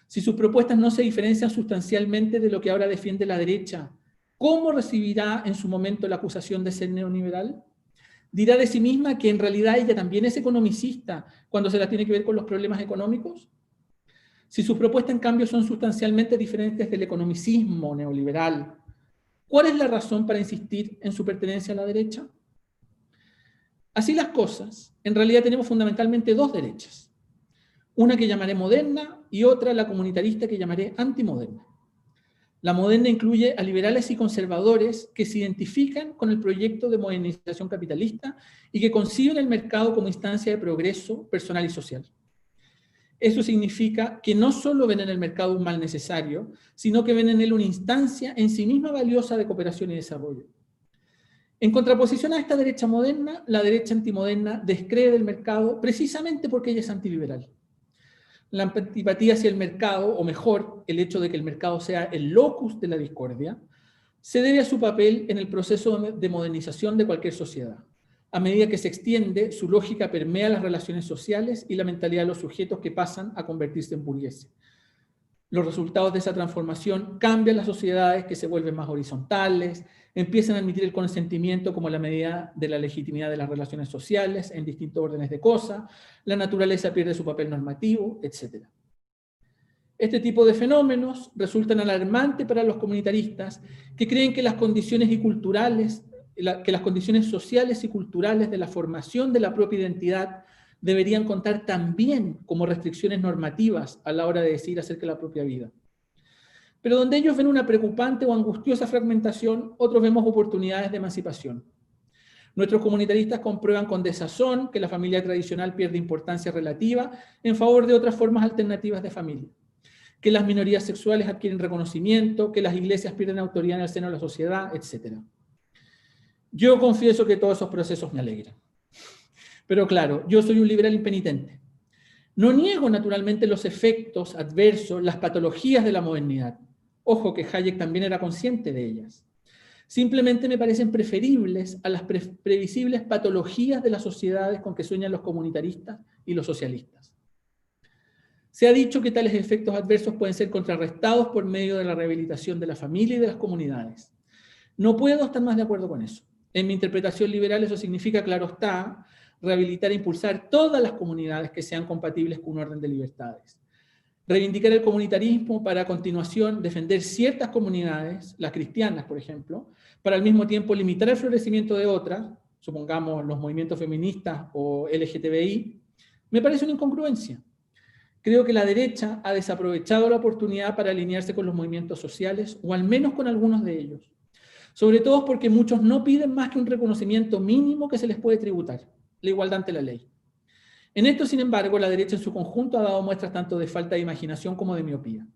Si sus propuestas no se diferencian sustancialmente de lo que ahora defiende la derecha, ¿cómo recibirá en su momento la acusación de ser neoliberal? ¿Dirá de sí misma que en realidad ella también es economicista cuando se la tiene que ver con los problemas económicos? Si sus propuestas, en cambio, son sustancialmente diferentes del economicismo neoliberal, ¿cuál es la razón para insistir en su pertenencia a la derecha? Así las cosas, en realidad tenemos fundamentalmente dos derechas. Una que llamaré moderna y otra, la comunitarista, que llamaré antimoderna. La moderna incluye a liberales y conservadores que se identifican con el proyecto de modernización capitalista y que conciben el mercado como instancia de progreso personal y social. Eso significa que no solo ven en el mercado un mal necesario, sino que ven en él una instancia en sí misma valiosa de cooperación y desarrollo. En contraposición a esta derecha moderna, la derecha antimoderna descree del mercado precisamente porque ella es antiliberal. La antipatía hacia el mercado, o mejor, el hecho de que el mercado sea el locus de la discordia, se debe a su papel en el proceso de modernización de cualquier sociedad. A medida que se extiende, su lógica permea las relaciones sociales y la mentalidad de los sujetos que pasan a convertirse en burgueses. Los resultados de esa transformación cambian las sociedades que se vuelven más horizontales, empiezan a admitir el consentimiento como la medida de la legitimidad de las relaciones sociales en distintos órdenes de cosas, la naturaleza pierde su papel normativo, etc. Este tipo de fenómenos resultan alarmantes para los comunitaristas que creen que las condiciones sociales y culturales de la formación de la propia identidad deberían contar también como restricciones normativas a la hora de decidir acerca de la propia vida. Pero donde ellos ven una preocupante o angustiosa fragmentación, otros vemos oportunidades de emancipación. Nuestros comunitaristas comprueban con desazón que la familia tradicional pierde importancia relativa en favor de otras formas alternativas de familia, que las minorías sexuales adquieren reconocimiento, que las iglesias pierden autoridad en el seno de la sociedad, etc. Yo confieso que todos esos procesos me alegran. Pero claro, yo soy un liberal impenitente. No niego naturalmente los efectos adversos, las patologías de la modernidad. Ojo que Hayek también era consciente de ellas. Simplemente me parecen preferibles a las previsibles patologías de las sociedades con que sueñan los comunitaristas y los socialistas. Se ha dicho que tales efectos adversos pueden ser contrarrestados por medio de la rehabilitación de la familia y de las comunidades. No puedo estar más de acuerdo con eso. En mi interpretación liberal eso significa, claro está, rehabilitar e impulsar todas las comunidades que sean compatibles con un orden de libertades. Reivindicar el comunitarismo para a continuación defender ciertas comunidades, las cristianas por ejemplo, para al mismo tiempo limitar el florecimiento de otras, supongamos los movimientos feministas o LGTBI, me parece una incongruencia. Creo que la derecha ha desaprovechado la oportunidad para alinearse con los movimientos sociales, o al menos con algunos de ellos. Sobre todo porque muchos no piden más que un reconocimiento mínimo que se les puede tributar, la igualdad ante la ley. En esto, sin embargo, la derecha en su conjunto ha dado muestras tanto de falta de imaginación como de miopía.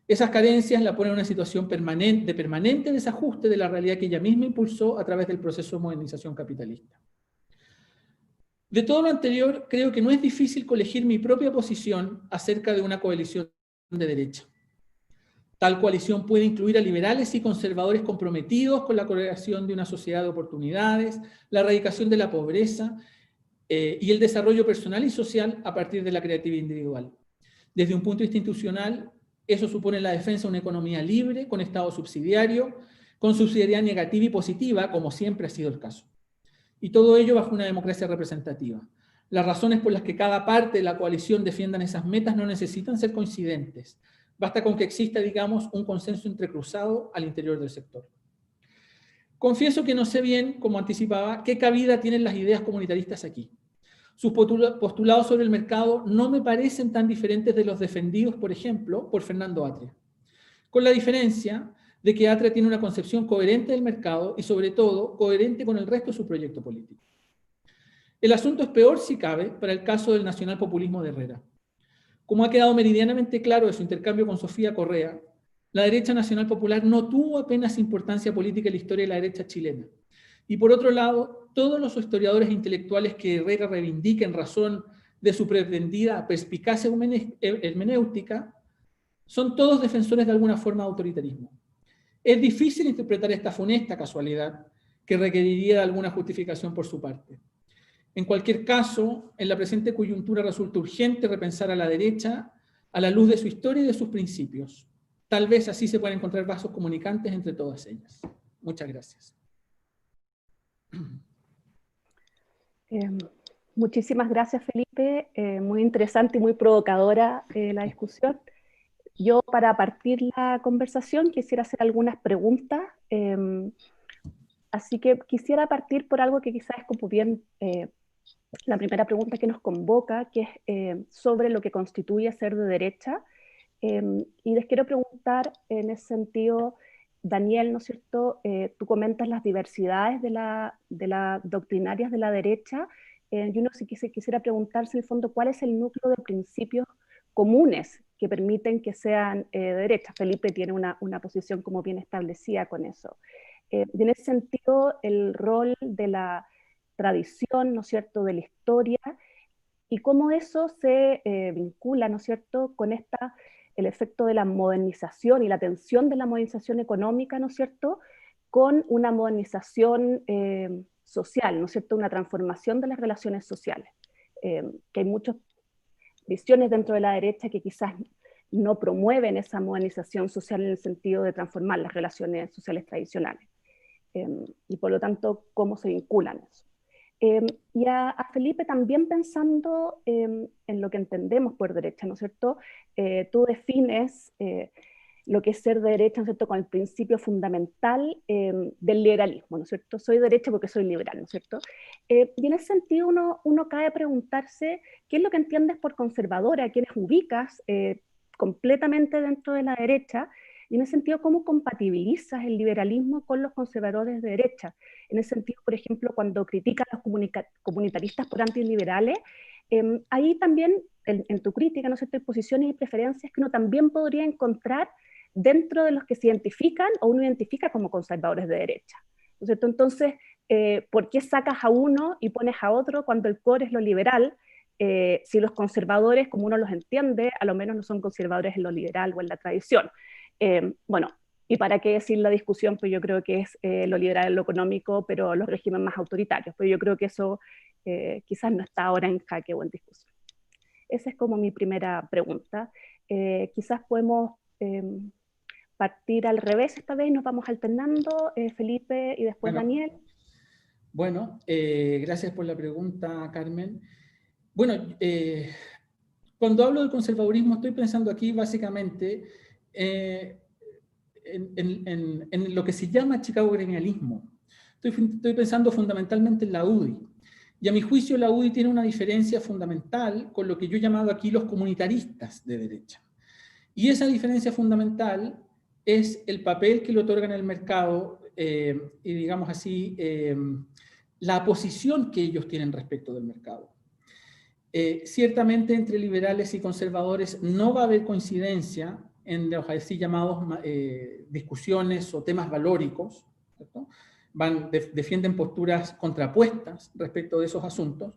Esas carencias la ponen en una situación de permanente desajuste de la realidad que ella misma impulsó a través del proceso de modernización capitalista. De todo lo anterior, creo que no es difícil colegir mi propia posición acerca de una coalición de derecha. Tal coalición puede incluir a liberales y conservadores comprometidos con la creación de una sociedad de oportunidades, la erradicación de la pobreza y el desarrollo personal y social a partir de la creatividad individual. Desde un punto de vista institucional, eso supone la defensa de una economía libre, con Estado subsidiario, con subsidiariedad negativa y positiva, como siempre ha sido el caso. Y todo ello bajo una democracia representativa. Las razones por las que cada parte de la coalición defiendan esas metas no necesitan ser coincidentes. Basta con que exista, digamos, un consenso entrecruzado al interior del sector. Confieso que no sé bien, como anticipaba, qué cabida tienen las ideas comunitaristas aquí. Sus postulados sobre el mercado no me parecen tan diferentes de los defendidos, por ejemplo, por Fernando Atria. Con la diferencia de que Atria tiene una concepción coherente del mercado y, sobre todo, coherente con el resto de su proyecto político. El asunto es peor, si cabe, para el caso del nacionalpopulismo de Herrera. Como ha quedado meridianamente claro de su intercambio con Sofía Correa, la derecha nacional popular no tuvo apenas importancia política en la historia de la derecha chilena. Y por otro lado, todos los historiadores intelectuales que Herrera reivindica en razón de su pretendida perspicacia hermenéutica son todos defensores de alguna forma de autoritarismo. Es difícil interpretar esta funesta casualidad que requeriría de alguna justificación por su parte. En cualquier caso, en la presente coyuntura resulta urgente repensar a la derecha a la luz de su historia y de sus principios. Tal vez así se puedan encontrar vasos comunicantes entre todas ellas. Muchas gracias. Muchísimas gracias, Felipe. Muy interesante y muy provocadora la discusión. Yo, para partir la conversación, quisiera hacer algunas preguntas. Así que quisiera partir por algo que quizás es como bien la primera pregunta que nos convoca, que es sobre lo que constituye ser de derecha. Y les quiero preguntar en ese sentido, Daniel, ¿no es cierto? Tú comentas las diversidades de la doctrinarias de la derecha, y uno si quisiera preguntarse en el fondo cuál es el núcleo de principios comunes que permiten que sean de derecha. Felipe tiene una posición como bien establecida con eso. Y en ese sentido, el rol de la tradición, ¿no es cierto?, de la historia, y cómo eso se vincula, ¿no es cierto?, con el efecto de la modernización y la tensión de la modernización económica, ¿no es cierto?, con una modernización social, ¿no es cierto?, una transformación de las relaciones sociales. Que hay muchas visiones dentro de la derecha que quizás no promueven esa modernización social en el sentido de transformar las relaciones sociales tradicionales. Y por lo tanto, cómo se vinculan eso. Y a Felipe también pensando en lo que entendemos por derecha, ¿no es cierto? Tú defines lo que es ser de derecha, ¿no es cierto?, con el principio fundamental del liberalismo, ¿no es cierto? Soy derecha porque soy liberal, ¿no es cierto? Y en ese sentido uno cabe a preguntarse qué es lo que entiendes por conservadora, a quienes ubicas completamente dentro de la derecha, y en ese sentido, ¿cómo compatibilizas el liberalismo con los conservadores de derecha? En ese sentido, por ejemplo, cuando criticas a los comunitaristas por antiliberales, ahí también, en tu crítica, ¿no es cierto?, hay posiciones y preferencias que uno también podría encontrar dentro de los que se identifican o uno identifica como conservadores de derecha, ¿no es cierto? Entonces, ¿por qué sacas a uno y pones a otro cuando el core es lo liberal? Si los conservadores, como uno los entiende, a lo menos no son conservadores en lo liberal o en la tradición. Bueno, y para qué decir la discusión, pues yo creo que es lo liberal en lo económico, pero los regímenes más autoritarios, pues yo creo que eso quizás no está ahora en jaque o en discusión. Esa es como mi primera pregunta. Quizás podemos partir al revés esta vez, nos vamos alternando, Felipe y después Daniel. Bueno, gracias por la pregunta, Carmen. Bueno, cuando hablo de conservadurismo estoy pensando aquí básicamente en lo que se llama Chicago gremialismo. Estoy pensando fundamentalmente en la UDI. Y a mi juicio la UDI tiene una diferencia fundamental con lo que yo he llamado aquí los comunitaristas de derecha. Y esa diferencia fundamental es el papel que le otorgan al mercado y digamos así, la posición que ellos tienen respecto del mercado. Ciertamente entre liberales y conservadores no va a haber coincidencia en los así llamados discusiones o temas valóricos, ¿cierto? Defienden posturas contrapuestas respecto de esos asuntos,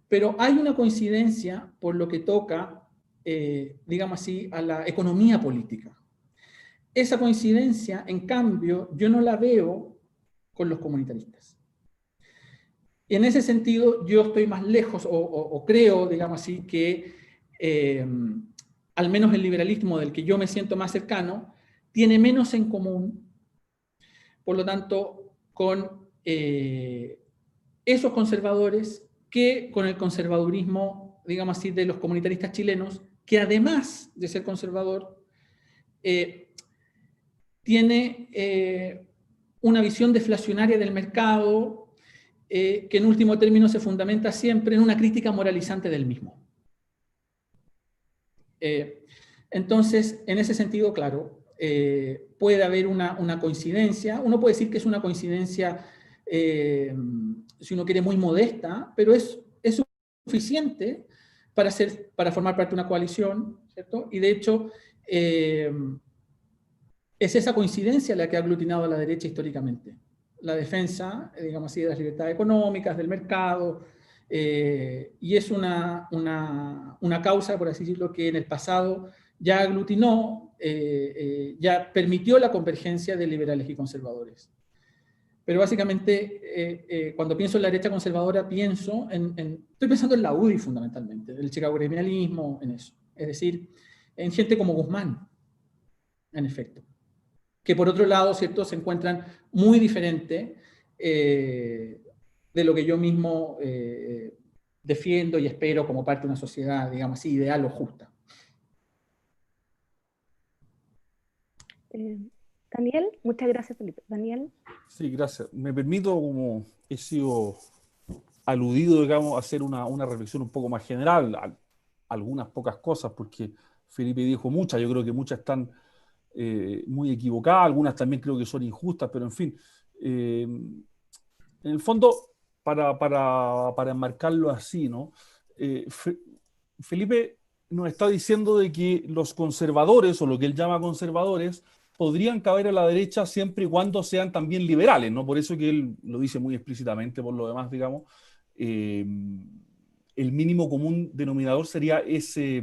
pero hay una coincidencia por lo que toca, digamos así, a la economía política. Esa coincidencia, en cambio, yo no la veo con los comunitaristas. Y en ese sentido, yo estoy más lejos, o creo, digamos así, que al menos el liberalismo del que yo me siento más cercano, tiene menos en común, por lo tanto, con esos conservadores que con el conservadurismo, digamos así, de los comunitaristas chilenos, que además de ser conservador, tiene una visión deflacionaria del mercado, que en último término se fundamenta siempre en una crítica moralizante del mismo. Entonces, en ese sentido, claro, puede haber una coincidencia. Uno puede decir que es una coincidencia, si uno quiere, muy modesta, pero es suficiente para formar parte de una coalición, ¿cierto? Y de hecho, es esa coincidencia la que ha aglutinado a la derecha históricamente. La defensa, digamos así, de las libertades económicas, del mercado, y es una causa, por así decirlo, que en el pasado ya aglutinó, ya permitió la convergencia de liberales y conservadores. Pero básicamente, cuando pienso en la derecha conservadora, estoy pensando en la UDI fundamentalmente, el Chicago gremialismo, en eso. Es decir, en gente como Guzmán, en efecto. Que por otro lado, ¿cierto?, se encuentran muy diferentes de lo que yo mismo defiendo y espero como parte de una sociedad, digamos así, ideal o justa. Daniel, muchas gracias, Felipe. Daniel. Sí, gracias. Me permito, como he sido aludido, digamos, a hacer una reflexión un poco más general, algunas pocas cosas, porque Felipe dijo muchas, yo creo que muchas están muy equivocadas, algunas también creo que son injustas, pero en fin, en el fondo, para enmarcarlo así, ¿no? Felipe nos está diciendo de que los conservadores, o lo que él llama conservadores, podrían caber a la derecha siempre y cuando sean también liberales, ¿no? Por eso que él lo dice muy explícitamente, por lo demás, digamos, eh, el mínimo común denominador sería ese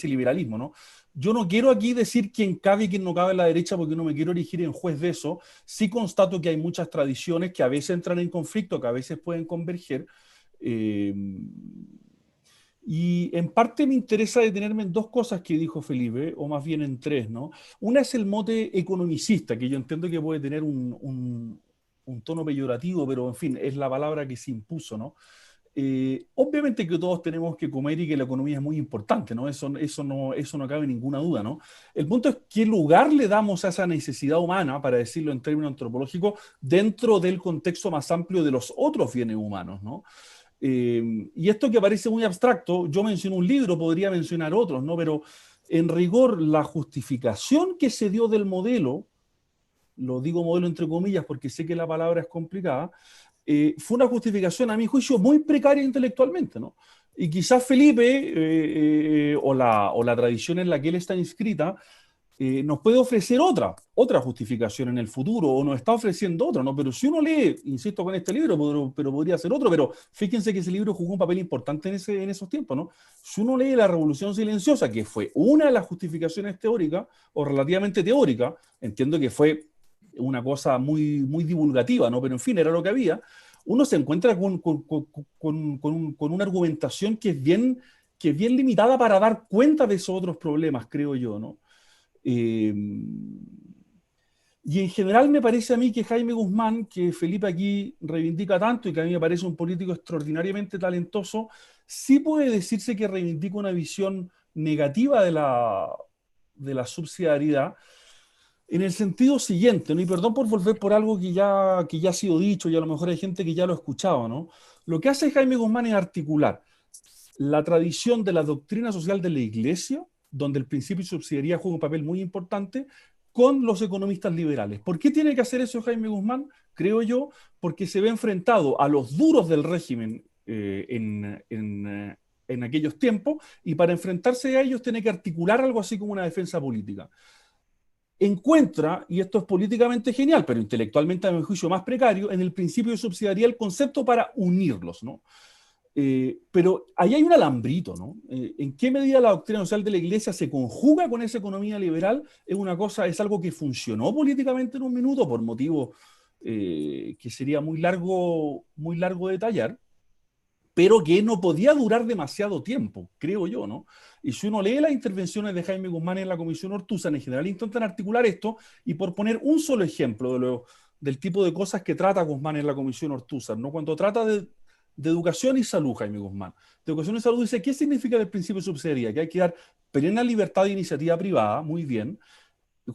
liberalismo, ¿no? Yo no quiero aquí decir quién cabe y quién no cabe en la derecha porque no me quiero erigir en juez de eso. Sí constato que hay muchas tradiciones que a veces entran en conflicto, que a veces pueden converger. Y en parte me interesa detenerme en dos cosas que dijo Felipe, o más bien en tres, ¿no? Una es el mote economicista, que yo entiendo que puede tener un tono peyorativo, pero en fin, es la palabra que se impuso, ¿no? Obviamente que todos tenemos que comer y que la economía es muy importante, ¿no? Eso no cabe ninguna duda, ¿no? El punto es qué lugar le damos a esa necesidad humana, para decirlo en términos antropológicos, dentro del contexto más amplio de los otros bienes humanos, ¿no? Y esto que parece muy abstracto, yo menciono un libro, podría mencionar otros, ¿no? Pero en rigor, la justificación que se dio del modelo, lo digo modelo entre comillas porque sé que la palabra es complicada, fue una justificación, a mi juicio, muy precaria intelectualmente, ¿no? Y quizás Felipe, o la tradición en la que él está inscrita, nos puede ofrecer otra justificación en el futuro, o nos está ofreciendo otra, ¿no? Pero si uno lee, insisto con este libro, pero podría ser otro, pero fíjense que ese libro jugó un papel importante en esos tiempos, ¿no? Si uno lee La Revolución Silenciosa, que fue una de las justificaciones teóricas, o relativamente teórica, entiendo que fue una cosa muy, muy divulgativa, ¿no? Pero en fin, era lo que había. Uno se encuentra con una argumentación que es bien limitada para dar cuenta de esos otros problemas, creo yo, ¿no? Y en general me parece a mí que Jaime Guzmán, que Felipe aquí reivindica tanto y que a mí me parece un político extraordinariamente talentoso, sí puede decirse que reivindica una visión negativa de la subsidiariedad, en el sentido siguiente, ¿no? Y perdón por volver por algo que ya ha sido dicho y a lo mejor hay gente que ya lo ha escuchado, ¿no? Lo que hace Jaime Guzmán es articular la tradición de la doctrina social de la Iglesia, donde el principio de subsidiariedad juega un papel muy importante, con los economistas liberales. ¿Por qué tiene que hacer eso Jaime Guzmán? Creo yo, porque se ve enfrentado a los duros del régimen en aquellos tiempos, y para enfrentarse a ellos tiene que articular algo así como una defensa política. Encuentra, y esto es políticamente genial, pero intelectualmente a mi juicio más precario, en el principio de subsidiariedad el concepto para unirlos, ¿no? Pero ahí hay un alambrito, ¿no? ¿En qué medida la doctrina social de la Iglesia se conjuga con esa economía liberal? Es algo que funcionó políticamente en un minuto por motivos que sería muy largo detallar, pero que no podía durar demasiado tiempo, creo yo, ¿no? Y si uno lee las intervenciones de Jaime Guzmán en la Comisión Ortúzar, en general intentan articular esto, y por poner un solo ejemplo del tipo de cosas que trata Guzmán en la Comisión Ortúzar, ¿no? Cuando trata de educación y salud, Jaime Guzmán. De educación y salud dice, ¿qué significa el principio de subsidiariedad? Que hay que dar plena libertad de iniciativa privada, muy bien.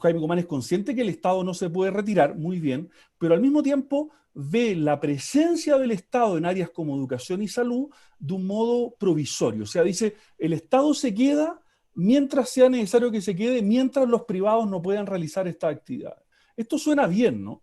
Jaime Guzmán es consciente que el Estado no se puede retirar, muy bien, pero al mismo tiempo ve la presencia del Estado en áreas como educación y salud de un modo provisorio. O sea, dice, el Estado se queda mientras sea necesario que se quede, mientras los privados no puedan realizar esta actividad. Esto suena bien, ¿no?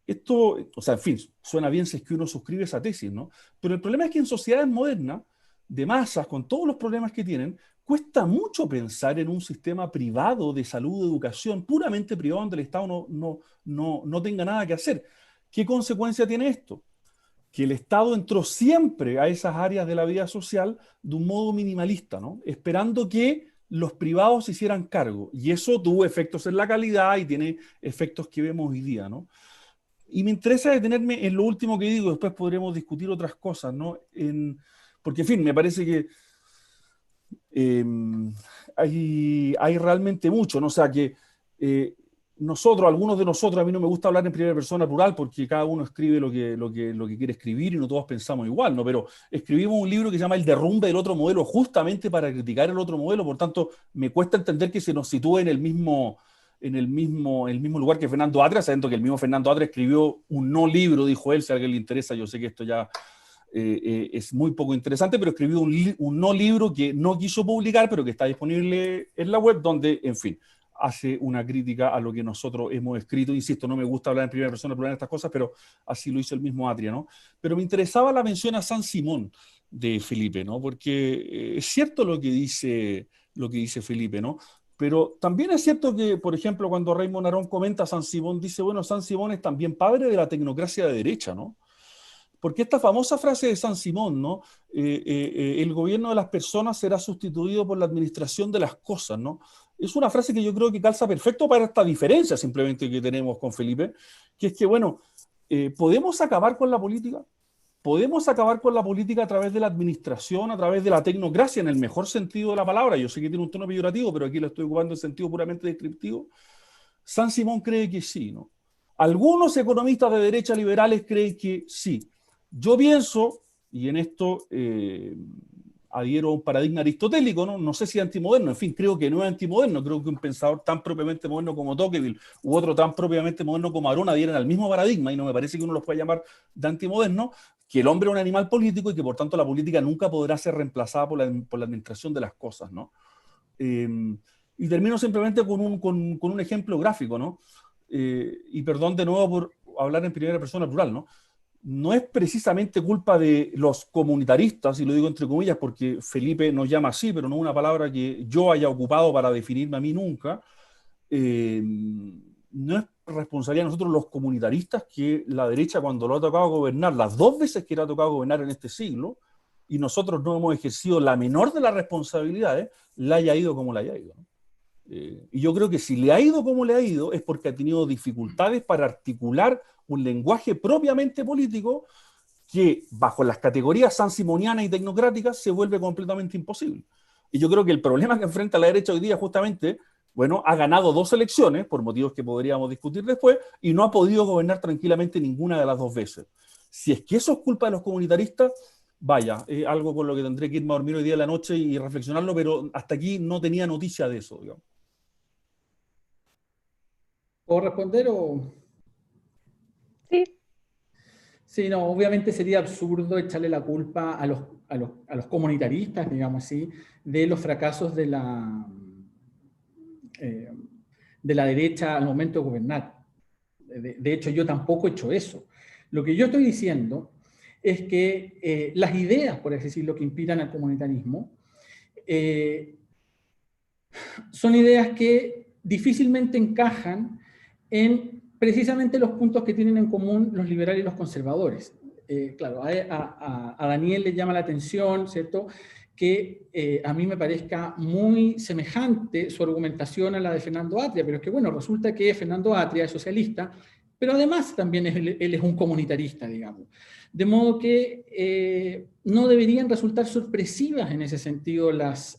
Esto, o sea, en fin, suena bien si es que uno suscribe esa tesis, ¿no? Pero el problema es que en sociedades modernas, de masas, con todos los problemas que tienen, cuesta mucho pensar en un sistema privado de salud, de educación, puramente privado, donde el Estado no tenga nada que hacer. ¿Qué consecuencia tiene esto? Que el Estado entró siempre a esas áreas de la vida social de un modo minimalista, ¿no? Esperando que los privados se hicieran cargo. Y eso tuvo efectos en la calidad y tiene efectos que vemos hoy día, ¿no? Y me interesa detenerme en lo último que digo, después podremos discutir otras cosas, ¿no? Porque, en fin, me parece que hay realmente mucho, ¿no? O sea, que algunos de nosotros, a mí no me gusta hablar en primera persona plural porque cada uno escribe lo que quiere escribir y no todos pensamos igual, ¿no? Pero escribimos un libro que se llama El derrumbe del otro modelo justamente para criticar el otro modelo, por tanto, me cuesta entender que se nos sitúe en el mismo en el mismo lugar que Fernando Atria, sabiendo que el mismo Fernando Atria escribió un no libro, dijo él, si a alguien le interesa, yo sé que esto ya es muy poco interesante, pero escribió un no libro que no quiso publicar, pero que está disponible en la web, donde, en fin, hace una crítica a lo que nosotros hemos escrito. Insisto, no me gusta hablar en primera persona, hablar de estas cosas, pero así lo hizo el mismo Atria, ¿no? Pero me interesaba la mención a San Simón de Felipe, ¿no? Porque es cierto lo que dice Felipe, ¿no? Pero también es cierto que, por ejemplo, cuando Raymond Arón comenta a San Simón, dice, bueno, San Simón es también padre de la tecnocracia de derecha, ¿no? Porque esta famosa frase de San Simón, ¿no? El gobierno de las personas será sustituido por la administración de las cosas, ¿no? Es una frase que yo creo que calza perfecto para esta diferencia simplemente que tenemos con Felipe, que es que, bueno, ¿podemos acabar con la política? Podemos acabar con la política a través de la administración, a través de la tecnocracia, en el mejor sentido de la palabra. Yo sé que tiene un tono peyorativo, pero aquí lo estoy ocupando en sentido puramente descriptivo. San Simón cree que sí, ¿no? Algunos economistas de derecha liberales creen que sí. Yo pienso, y en esto adhiero a un paradigma aristotélico, ¿no? No sé si es antimoderno, en fin, creo que no es antimoderno, creo que un pensador tan propiamente moderno como Tocqueville u otro tan propiamente moderno como Arón adhieren al mismo paradigma, y no me parece que uno los pueda llamar de antimoderno, que el hombre es un animal político y que por tanto la política nunca podrá ser reemplazada por la administración de las cosas, ¿no? Y termino simplemente con un ejemplo gráfico, ¿no? Y perdón de nuevo por hablar en primera persona plural, ¿no? No es precisamente culpa de los comunitaristas, y lo digo entre comillas porque Felipe nos llama así, pero no es una palabra que yo haya ocupado para definirme a mí nunca. No es responsabilidad de nosotros los comunitaristas que la derecha, cuando lo ha tocado gobernar, las dos veces que le ha tocado gobernar en este siglo, y nosotros no hemos ejercido la menor de las responsabilidades, la haya ido como la haya ido, ¿no? Y yo creo que si le ha ido como le ha ido es porque ha tenido dificultades para articular un lenguaje propiamente político que bajo las categorías sansimonianas y tecnocráticas se vuelve completamente imposible. Y yo creo que el problema que enfrenta la derecha hoy día justamente, bueno, ha ganado 2 elecciones por motivos que podríamos discutir después y no ha podido gobernar tranquilamente ninguna de las 2 veces. Si es que eso es culpa de los comunitaristas, vaya, es algo con lo que tendré que irme a dormir hoy día de la noche y reflexionarlo, pero hasta aquí no tenía noticia de eso, digamos. ¿Puedo responder o...? Sí. Sí, no, obviamente sería absurdo echarle la culpa a los comunitaristas, digamos así, de los fracasos de la derecha al momento de gobernar. De hecho, yo tampoco he hecho eso. Lo que yo estoy diciendo es que las ideas, por así decirlo, que inspiran al comunitarismo, son ideas que difícilmente encajan en precisamente los puntos que tienen en común los liberales y los conservadores. Claro, a Daniel le llama la atención, ¿cierto?, que a mí me parezca muy semejante su argumentación a la de Fernando Atria, pero es que, bueno, resulta que Fernando Atria es socialista, pero además también él es un comunitarista, digamos. De modo que no deberían resultar sorpresivas en ese sentido las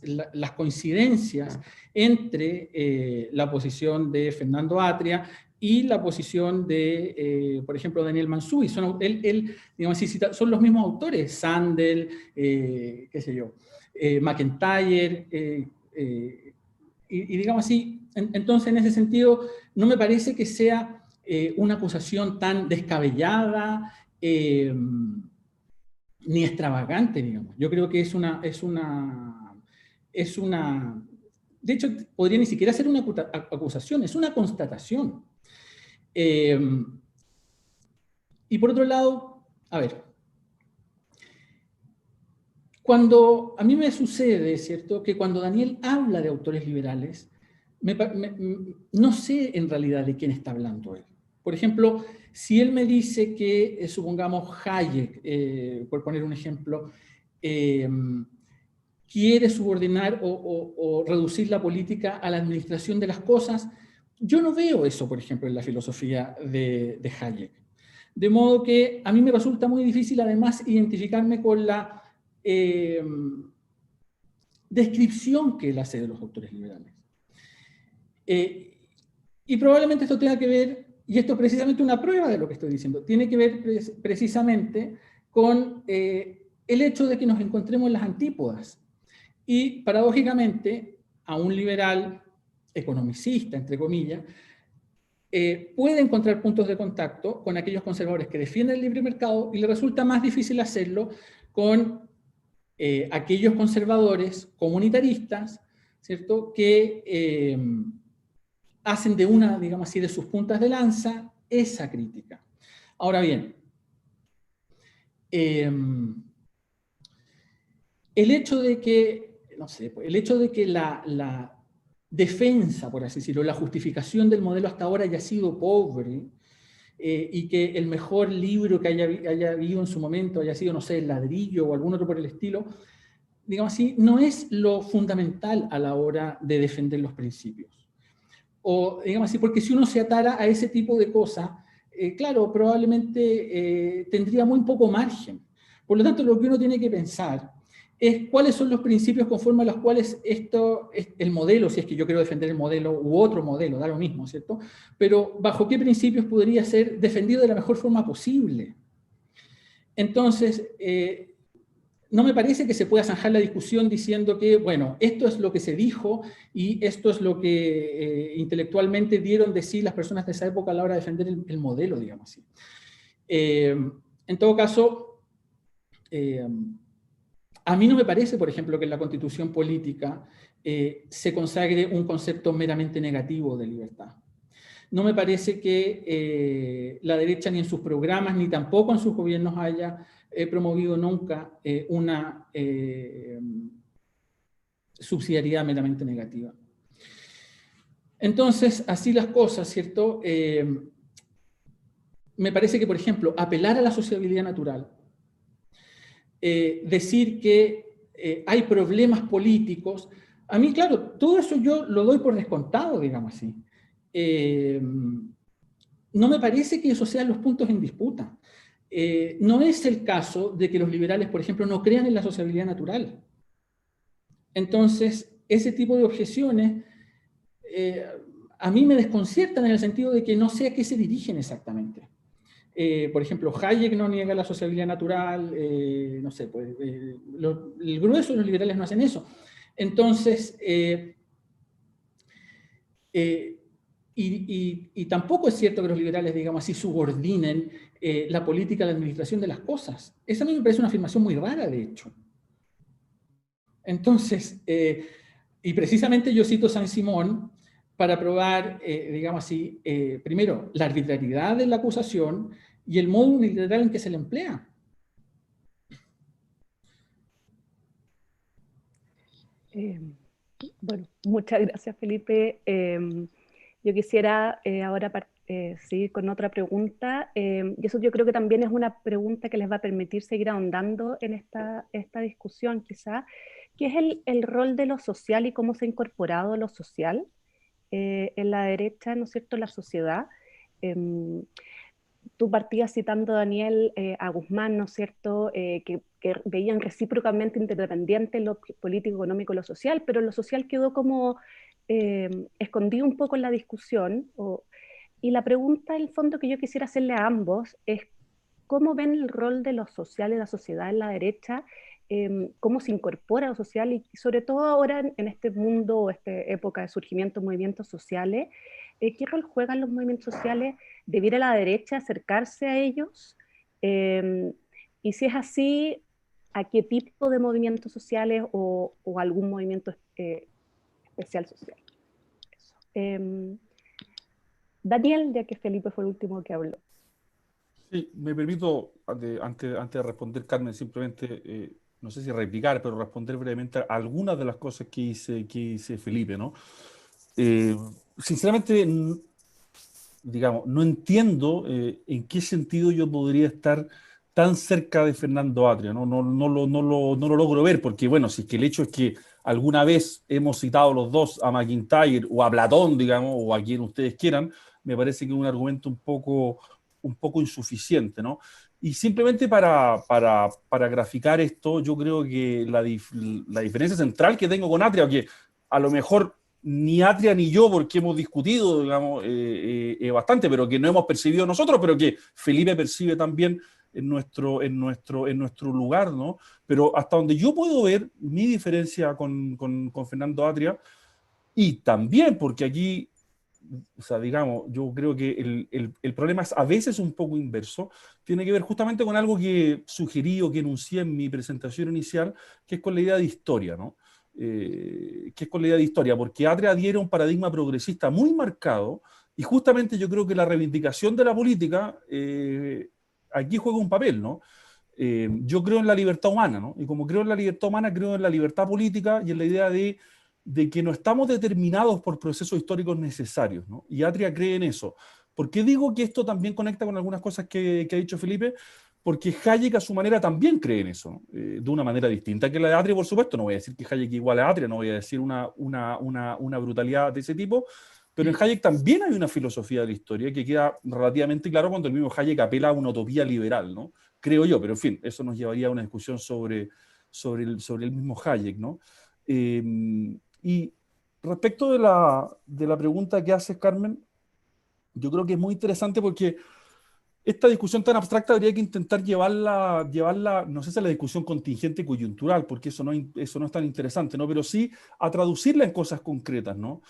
coincidencias entre la posición de Fernando Atria y la posición de, por ejemplo, Daniel Mansuy. Digamos así, son los mismos autores, Sandel, qué sé yo, McIntyre, y digamos así, entonces en ese sentido no me parece que sea una acusación tan descabellada ni extravagante, digamos. Yo creo que es una, de hecho, podría ni siquiera ser una acusación, es una constatación. Y por otro lado, a ver, cuando a mí me sucede, ¿cierto?, que cuando Daniel habla de autores liberales, no sé en realidad de quién está hablando él. Por ejemplo, si él me dice que, supongamos, Hayek, por poner un ejemplo, quiere subordinar o reducir la política a la administración de las cosas, yo no veo eso, por ejemplo, en la filosofía de Hayek. De modo que a mí me resulta muy difícil, además, identificarme con la descripción que él hace de los autores liberales. Y probablemente esto tenga que ver, y esto es precisamente una prueba de lo que estoy diciendo, tiene que ver precisamente con el hecho de que nos encontremos en las antípodas. Y paradójicamente, a un liberal economicista, entre comillas, puede encontrar puntos de contacto con aquellos conservadores que defienden el libre mercado y le resulta más difícil hacerlo con aquellos conservadores comunitaristas, ¿cierto?, que hacen de una, digamos así, de sus puntas de lanza esa crítica. Ahora bien, el hecho de que, no sé, el hecho de que la defensa, por así decirlo, la justificación del modelo hasta ahora haya sido pobre, y que el mejor libro que haya habido en su momento haya sido, no sé, El Ladrillo o algún otro por el estilo, digamos así, no es lo fundamental a la hora de defender los principios. O, digamos así, porque si uno se atara a ese tipo de cosas, claro, probablemente tendría muy poco margen. Por lo tanto, lo que uno tiene que pensar es cuáles son los principios conforme a los cuales el modelo, si es que yo quiero defender el modelo u otro modelo, da lo mismo, ¿cierto? Pero bajo qué principios podría ser defendido de la mejor forma posible. Entonces, no me parece que se pueda zanjar la discusión diciendo que, bueno, esto es lo que se dijo y esto es lo que intelectualmente dieron de sí las personas de esa época a la hora de defender el modelo, digamos así. En todo caso, a mí no me parece, por ejemplo, que en la Constitución política se consagre un concepto meramente negativo de libertad. No me parece que la derecha ni en sus programas ni tampoco en sus gobiernos haya promovido nunca una subsidiariedad meramente negativa. Entonces, así las cosas, ¿cierto? Me parece que, por ejemplo, apelar a la sociabilidad natural, decir que hay problemas políticos, a mí, claro, todo eso yo lo doy por descontado, digamos así. No me parece que esos sean los puntos en disputa. No es el caso de que los liberales, por ejemplo, no crean en la sociabilidad natural. Entonces, ese tipo de objeciones a mí me desconciertan en el sentido de que no sé a qué se dirigen exactamente. Por ejemplo, Hayek no niega la sociabilidad natural, no sé, pues, el grueso de los liberales no hacen eso. Entonces, y tampoco es cierto que los liberales, digamos así, subordinen la política a la administración de las cosas. Esa a mí me parece una afirmación muy rara, de hecho. Entonces, y precisamente yo cito San Simón para probar, digamos así, primero, la arbitrariedad de la acusación y el modo unilateral en que se le emplea. Bueno, muchas gracias, Felipe. Yo quisiera ahora seguir con otra pregunta, y eso yo creo que también es una pregunta que les va a permitir seguir ahondando en esta discusión, quizá, que es el rol de lo social y cómo se ha incorporado lo social en la derecha, ¿no es cierto?, la sociedad. Tú partías citando, Daniel, a Guzmán, ¿no es cierto?, que veían recíprocamente interdependiente lo político, económico y lo social, pero lo social quedó como escondido un poco en la discusión. Y la pregunta, en el fondo, que yo quisiera hacerle a ambos es cómo ven el rol de lo social y la sociedad en la derecha, cómo se incorpora lo social y sobre todo ahora en este mundo o esta época de surgimiento de movimientos sociales, ¿qué rol juegan los movimientos sociales? ¿Debiera la derecha acercarse a ellos? Y si es así, ¿a qué tipo de movimientos sociales o algún movimiento especial social? Daniel, ya que Felipe fue el último que habló. Sí, me permito, antes de responder, Carmen, simplemente, no sé si replicar, pero responder brevemente a algunas de las cosas que dice Felipe, ¿no? Sinceramente, digamos, no entiendo en qué sentido yo podría estar tan cerca de Fernando Atria, ¿no? No lo logro ver, porque bueno, si es que el hecho es que alguna vez hemos citado los dos a McIntyre o a Platón, digamos, o a quien ustedes quieran, me parece que es un argumento un poco insuficiente, ¿no? Y simplemente para graficar esto, yo creo que la diferencia central que tengo con Atria, que a lo mejor ni Atria ni yo, porque hemos discutido, digamos, bastante, pero que no hemos percibido nosotros, pero que Felipe percibe también en nuestro lugar, ¿no? Pero hasta donde yo puedo ver, mi diferencia con Fernando Atria Y también porque aquí, o sea, digamos, yo creo que el problema es a veces un poco inverso, tiene que ver justamente con algo que sugerí o que enuncié en mi presentación inicial, que es con la idea de historia, ¿no? Que es con la idea de historia, porque Atria adhiere a un paradigma progresista muy marcado, y justamente yo creo que la reivindicación de la política aquí juega un papel, ¿no? Yo creo en la libertad humana, ¿no? Y como creo en la libertad humana, creo en la libertad política y en la idea de que no estamos determinados por procesos históricos necesarios, ¿no? Y Atria cree en eso. ¿Por qué digo que esto también conecta con algunas cosas que ha dicho Felipe? Porque Hayek a su manera también cree en eso, ¿no? De una manera distinta que la de Atria, por supuesto. No voy a decir que Hayek igual a Atria, no voy a decir una brutalidad de ese tipo, pero en Hayek también hay una filosofía de la historia que queda relativamente claro cuando el mismo Hayek apela a una utopía liberal, ¿no? Creo yo, pero en fin, eso nos llevaría a una discusión sobre el mismo Hayek, ¿no? Y respecto de la pregunta que haces, Carmen, yo creo que es muy interesante porque esta discusión tan abstracta habría que intentar llevarla, no sé si a la discusión contingente coyuntural, porque eso no es tan interesante, ¿no? Pero sí a traducirla en cosas concretas, ¿no?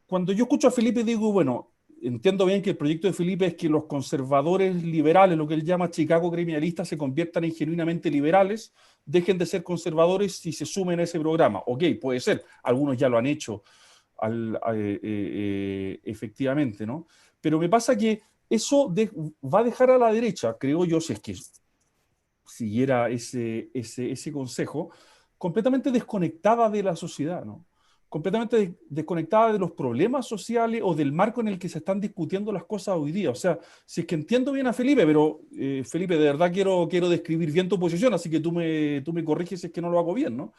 Cuando yo escucho a Felipe digo, bueno, entiendo bien que el proyecto de Felipe es que los conservadores liberales, lo que él llama Chicago gremialistas, se conviertan en genuinamente liberales, dejen de ser conservadores y se sumen a ese programa. Ok, puede ser, algunos ya lo han hecho efectivamente, ¿no? Pero me pasa que eso va a dejar a la derecha, creo yo, si es que siguiera ese consejo, completamente desconectada de la sociedad, ¿no? Completamente desconectada de los problemas sociales o del marco en el que se están discutiendo las cosas hoy día. O sea, si es que entiendo bien a Felipe, pero Felipe, de verdad quiero describir bien tu posición, así que tú me corriges si es que no lo hago bien, ¿no?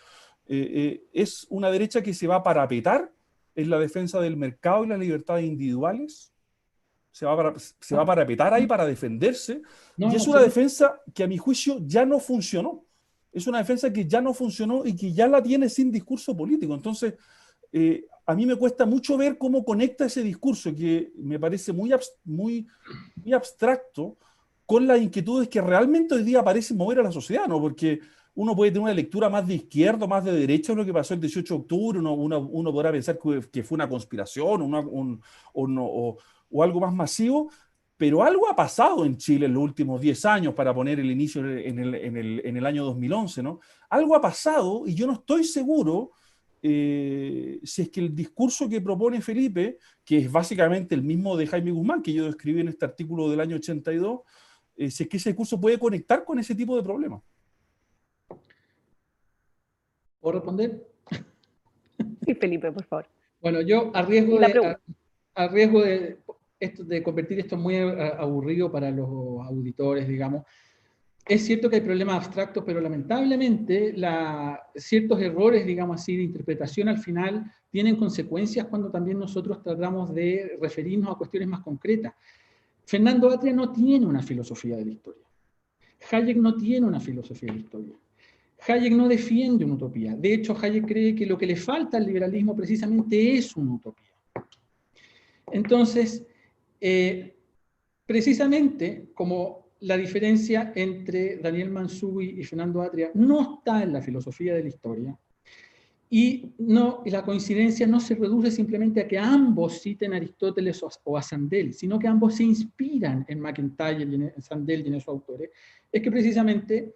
Es una derecha que se va a parapetar en la defensa del mercado y las libertades individuales, se va a parapetar ahí para defenderse, No, y es una absolutamente. defensa que a mi juicio ya no funcionó. Es una defensa que ya no funcionó y que ya la tiene sin discurso político. Entonces, a mí me cuesta mucho ver cómo conecta ese discurso, que me parece muy abstracto, con las inquietudes que realmente hoy día parecen mover a la sociedad, ¿no? Porque uno puede tener una lectura más de izquierda, más de derecha de lo que pasó el 18 de octubre, uno podrá pensar que fue una conspiración o algo más masivo, pero algo ha pasado en Chile en los últimos 10 años, para poner el inicio en el año 2011, ¿no? Algo ha pasado y yo no estoy seguro si es que el discurso que propone Felipe, que es básicamente el mismo de Jaime Guzmán, que yo describí en este artículo del año 82, si es que ese discurso puede conectar con ese tipo de problemas. ¿Puedo responder? Sí, Felipe, por favor. Bueno, yo a Y la pregunta. riesgo de convertir esto muy aburrido para los auditores, digamos, es cierto que hay problemas abstractos, pero lamentablemente ciertos errores, digamos así, de interpretación al final tienen consecuencias cuando también nosotros tratamos de referirnos a cuestiones más concretas. Fernando Atria no tiene una filosofía de la historia. Hayek no tiene una filosofía de la historia. Hayek no defiende una utopía. De hecho, Hayek cree que lo que le falta al liberalismo precisamente es una utopía. Entonces, precisamente como la diferencia entre Daniel Mansubi y Fernando Atria no está en la filosofía de la historia, y la coincidencia no se reduce simplemente a que ambos citen a Aristóteles o a Sandel, sino que ambos se inspiran en McIntyre y en Sandel y en esos autores, es que precisamente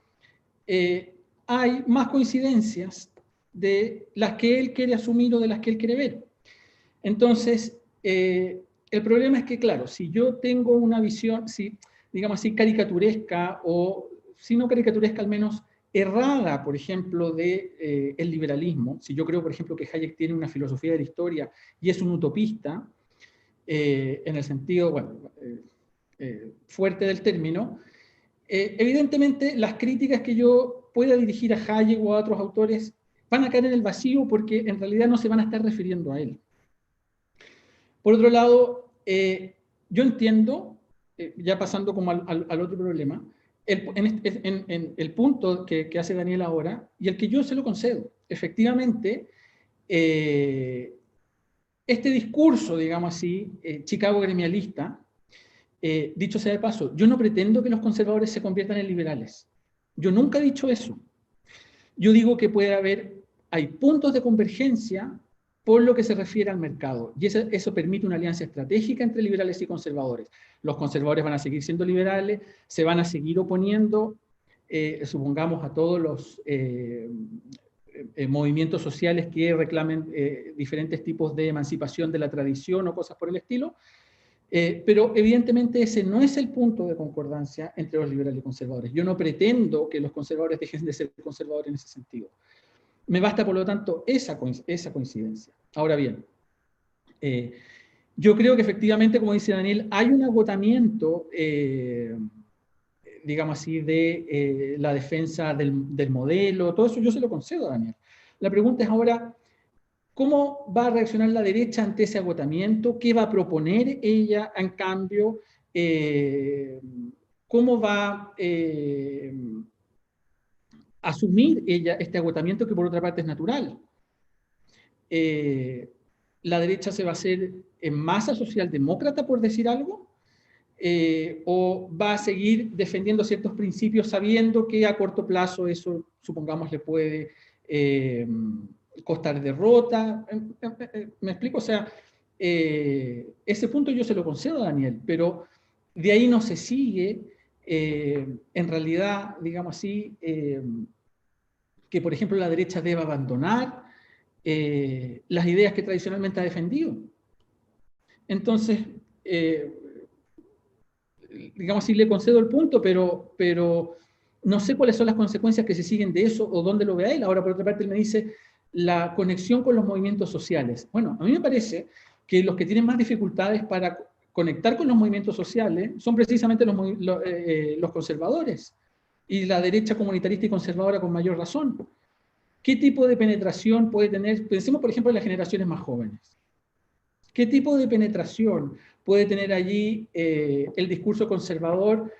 hay más coincidencias de las que él quiere asumir o de las que él quiere ver. Entonces, el problema es que, claro, si yo tengo una visión, digamos así, caricaturesca, o si no caricaturesca, al menos errada, por ejemplo, de el liberalismo, si yo creo, por ejemplo, que Hayek tiene una filosofía de la historia y es un utopista, en el sentido, bueno, fuerte del término, evidentemente las críticas que yo pueda dirigir a Hayek o a otros autores van a caer en el vacío porque en realidad no se van a estar refiriendo a él. Por otro lado, yo entiendo, ya pasando como al otro problema, en el punto que hace Daniel ahora, y el que yo se lo concedo. Efectivamente, este discurso, digamos así, Chicago gremialista, dicho sea de paso, yo no pretendo que los conservadores se conviertan en liberales. Yo nunca he dicho eso. Yo digo que hay puntos de convergencia por lo que se refiere al mercado. Y eso permite una alianza estratégica entre liberales y conservadores. Los conservadores van a seguir siendo liberales, se van a seguir oponiendo, supongamos, a todos los movimientos sociales que reclamen diferentes tipos de emancipación de la tradición o cosas por el estilo. Pero evidentemente ese no es el punto de concordancia entre los liberales y conservadores. Yo no pretendo que los conservadores dejen de ser conservadores en ese sentido. Me basta, por lo tanto, esa coincidencia. Ahora bien, yo creo que efectivamente, como dice Daniel, hay un agotamiento, digamos así, de la defensa del modelo, todo eso yo se lo concedo a Daniel. La pregunta es ahora, ¿cómo va a reaccionar la derecha ante ese agotamiento? ¿Qué va a proponer ella en cambio? ¿Cómo va asumir ella este agotamiento que por otra parte es natural? ¿La derecha se va a hacer en masa socialdemócrata, por decir algo? ¿O va a seguir defendiendo ciertos principios sabiendo que a corto plazo eso, supongamos, le puede costar derrota? ¿Me explico? O sea, ese punto yo se lo concedo a Daniel, pero de ahí no se sigue, en realidad, digamos así, que, por ejemplo, la derecha deba abandonar las ideas que tradicionalmente ha defendido. Entonces, digamos así, le concedo el punto, pero no sé cuáles son las consecuencias que se siguen de eso o dónde lo ve él. Ahora, por otra parte, él me dice la conexión con los movimientos sociales. Bueno, a mí me parece que los que tienen más dificultades para conectar con los movimientos sociales son precisamente los conservadores y la derecha comunitarista y conservadora con mayor razón. ¿Qué tipo de penetración puede tener? Pensemos, por ejemplo, en las generaciones más jóvenes. ¿Qué tipo de penetración puede tener allí el discurso conservador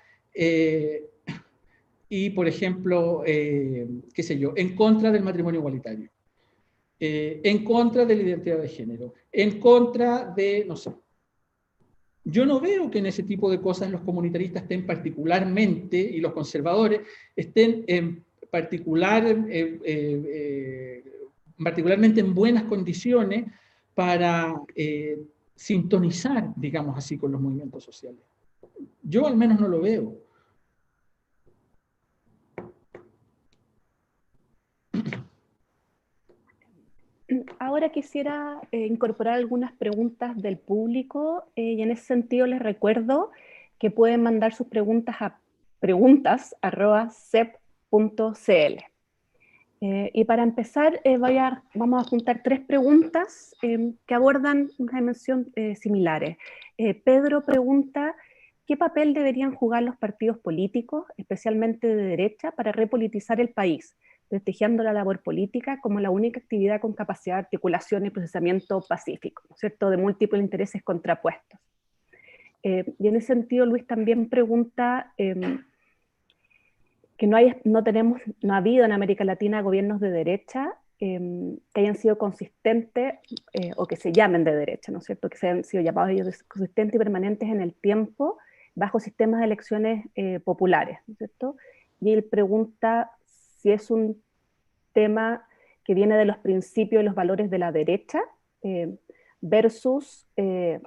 y, por ejemplo, qué sé yo, en contra del matrimonio igualitario, en contra de la identidad de género, en contra de, no sé? Yo no veo que en ese tipo de cosas los comunitaristas estén particularmente, y los conservadores estén particularmente en buenas condiciones para sintonizar, digamos así, con los movimientos sociales. Yo al menos no lo veo. Ahora quisiera incorporar algunas preguntas del público y en ese sentido les recuerdo que pueden mandar sus preguntas a preguntas@cep.cl. Y para empezar, vamos a juntar 3 preguntas que abordan una dimensión similares. Pedro pregunta, ¿qué papel deberían jugar los partidos políticos, especialmente de derecha, para repolitizar el país, prestigiando la labor política como la única actividad con capacidad de articulación y procesamiento pacífico, ¿no es cierto?, de múltiples intereses contrapuestos? Y en ese sentido, Luis también pregunta que no ha habido en América Latina gobiernos de derecha que hayan sido consistentes o que se llamen de derecha, ¿no es cierto?, que se han sido llamados ellos consistentes y permanentes en el tiempo bajo sistemas de elecciones populares, ¿no es cierto? Y él pregunta si es un tema que viene de los principios y los valores de la derecha versus,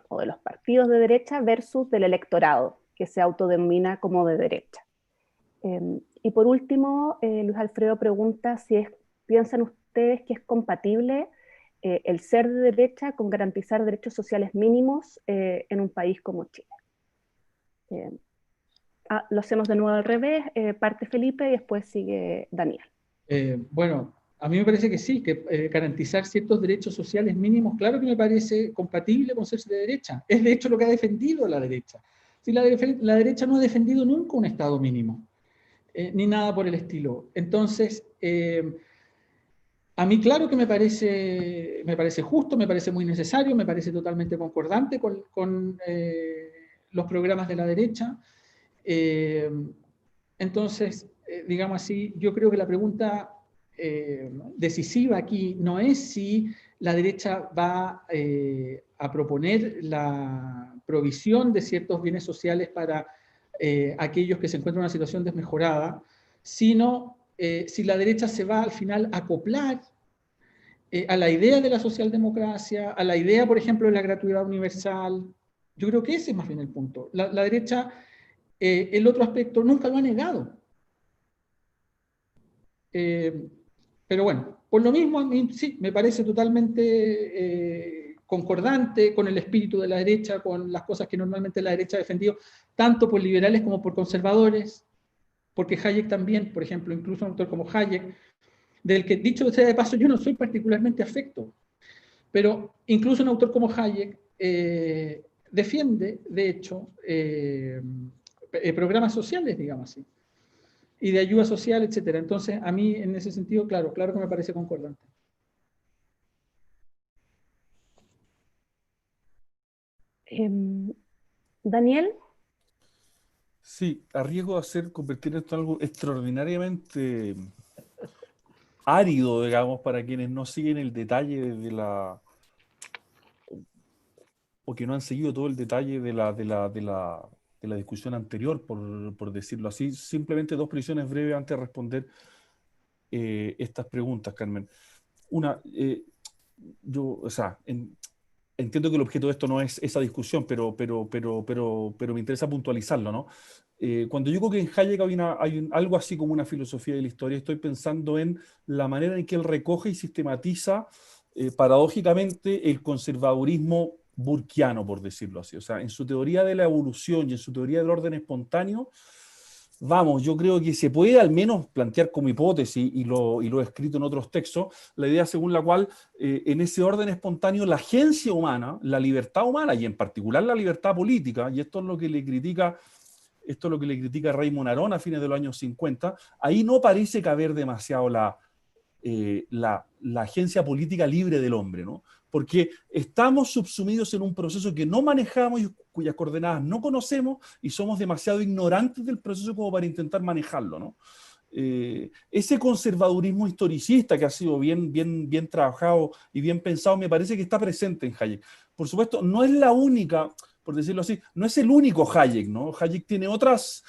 o de los partidos de derecha versus del electorado, que se autodenomina como de derecha. Y por último, Luis Alfredo pregunta si piensan ustedes que es compatible el ser de derecha con garantizar derechos sociales mínimos en un país como Chile. Lo hacemos de nuevo al revés, parte Felipe y después sigue Daniel. Bueno, a mí me parece que sí, que garantizar ciertos derechos sociales mínimos, claro que me parece compatible con ser de derecha. Es de hecho lo que ha defendido la derecha. Si la derecha no ha defendido nunca un Estado mínimo. Ni nada por el estilo. Entonces, a mí claro que me parece justo, me parece muy necesario, me parece totalmente concordante con los programas de la derecha. Entonces, digamos así, yo creo que la pregunta decisiva aquí no es si la derecha va a proponer la provisión de ciertos bienes sociales para aquellos que se encuentran en una situación desmejorada, sino si la derecha se va al final a acoplar a la idea de la socialdemocracia, a la idea, por ejemplo, de la gratuidad universal. Yo creo que ese es más bien el punto. La derecha, el otro aspecto, nunca lo ha negado. Pero bueno, por lo mismo, a mí sí, me parece totalmente concordante con el espíritu de la derecha, con las cosas que normalmente la derecha ha defendido, tanto por liberales como por conservadores, porque Hayek también, por ejemplo, incluso un autor como Hayek, del que, dicho sea de paso, yo no soy particularmente afecto, pero incluso un autor como Hayek defiende, de hecho, programas sociales, digamos así, y de ayuda social, etcétera. Entonces, a mí, en ese sentido, claro que me parece concordante. Daniel, Sí, a riesgo de convertir esto en algo extraordinariamente árido, digamos, para quienes no siguen el detalle o que no han seguido todo el detalle de la discusión anterior, por decirlo así. Simplemente dos precisiones breves antes de responder estas preguntas, Carmen. Una, o sea, entiendo que el objeto de esto no es esa discusión, pero me interesa puntualizarlo, ¿no? Cuando yo digo que en Hayek hay algo así como una filosofía de la historia, estoy pensando en la manera en que él recoge y sistematiza, paradójicamente, el conservadurismo burkeano, por decirlo así. O sea, en su teoría de la evolución y en su teoría del orden espontáneo, vamos, yo creo que se puede al menos plantear como hipótesis, y lo he escrito en otros textos, la idea según la cual en ese orden espontáneo la agencia humana, la libertad humana y en particular la libertad política, y esto es lo que le critica Raymond Aron a fines de los años 50, ahí no parece caber demasiado la agencia política libre del hombre, ¿no? Porque estamos subsumidos en un proceso que no manejamos y cuyas coordenadas no conocemos y somos demasiado ignorantes del proceso como para intentar manejarlo, ¿no? Ese conservadurismo historicista que ha sido bien trabajado y bien pensado, me parece que está presente en Hayek. Por supuesto, no es la única, por decirlo así, no es el único Hayek, ¿no? Hayek tiene otras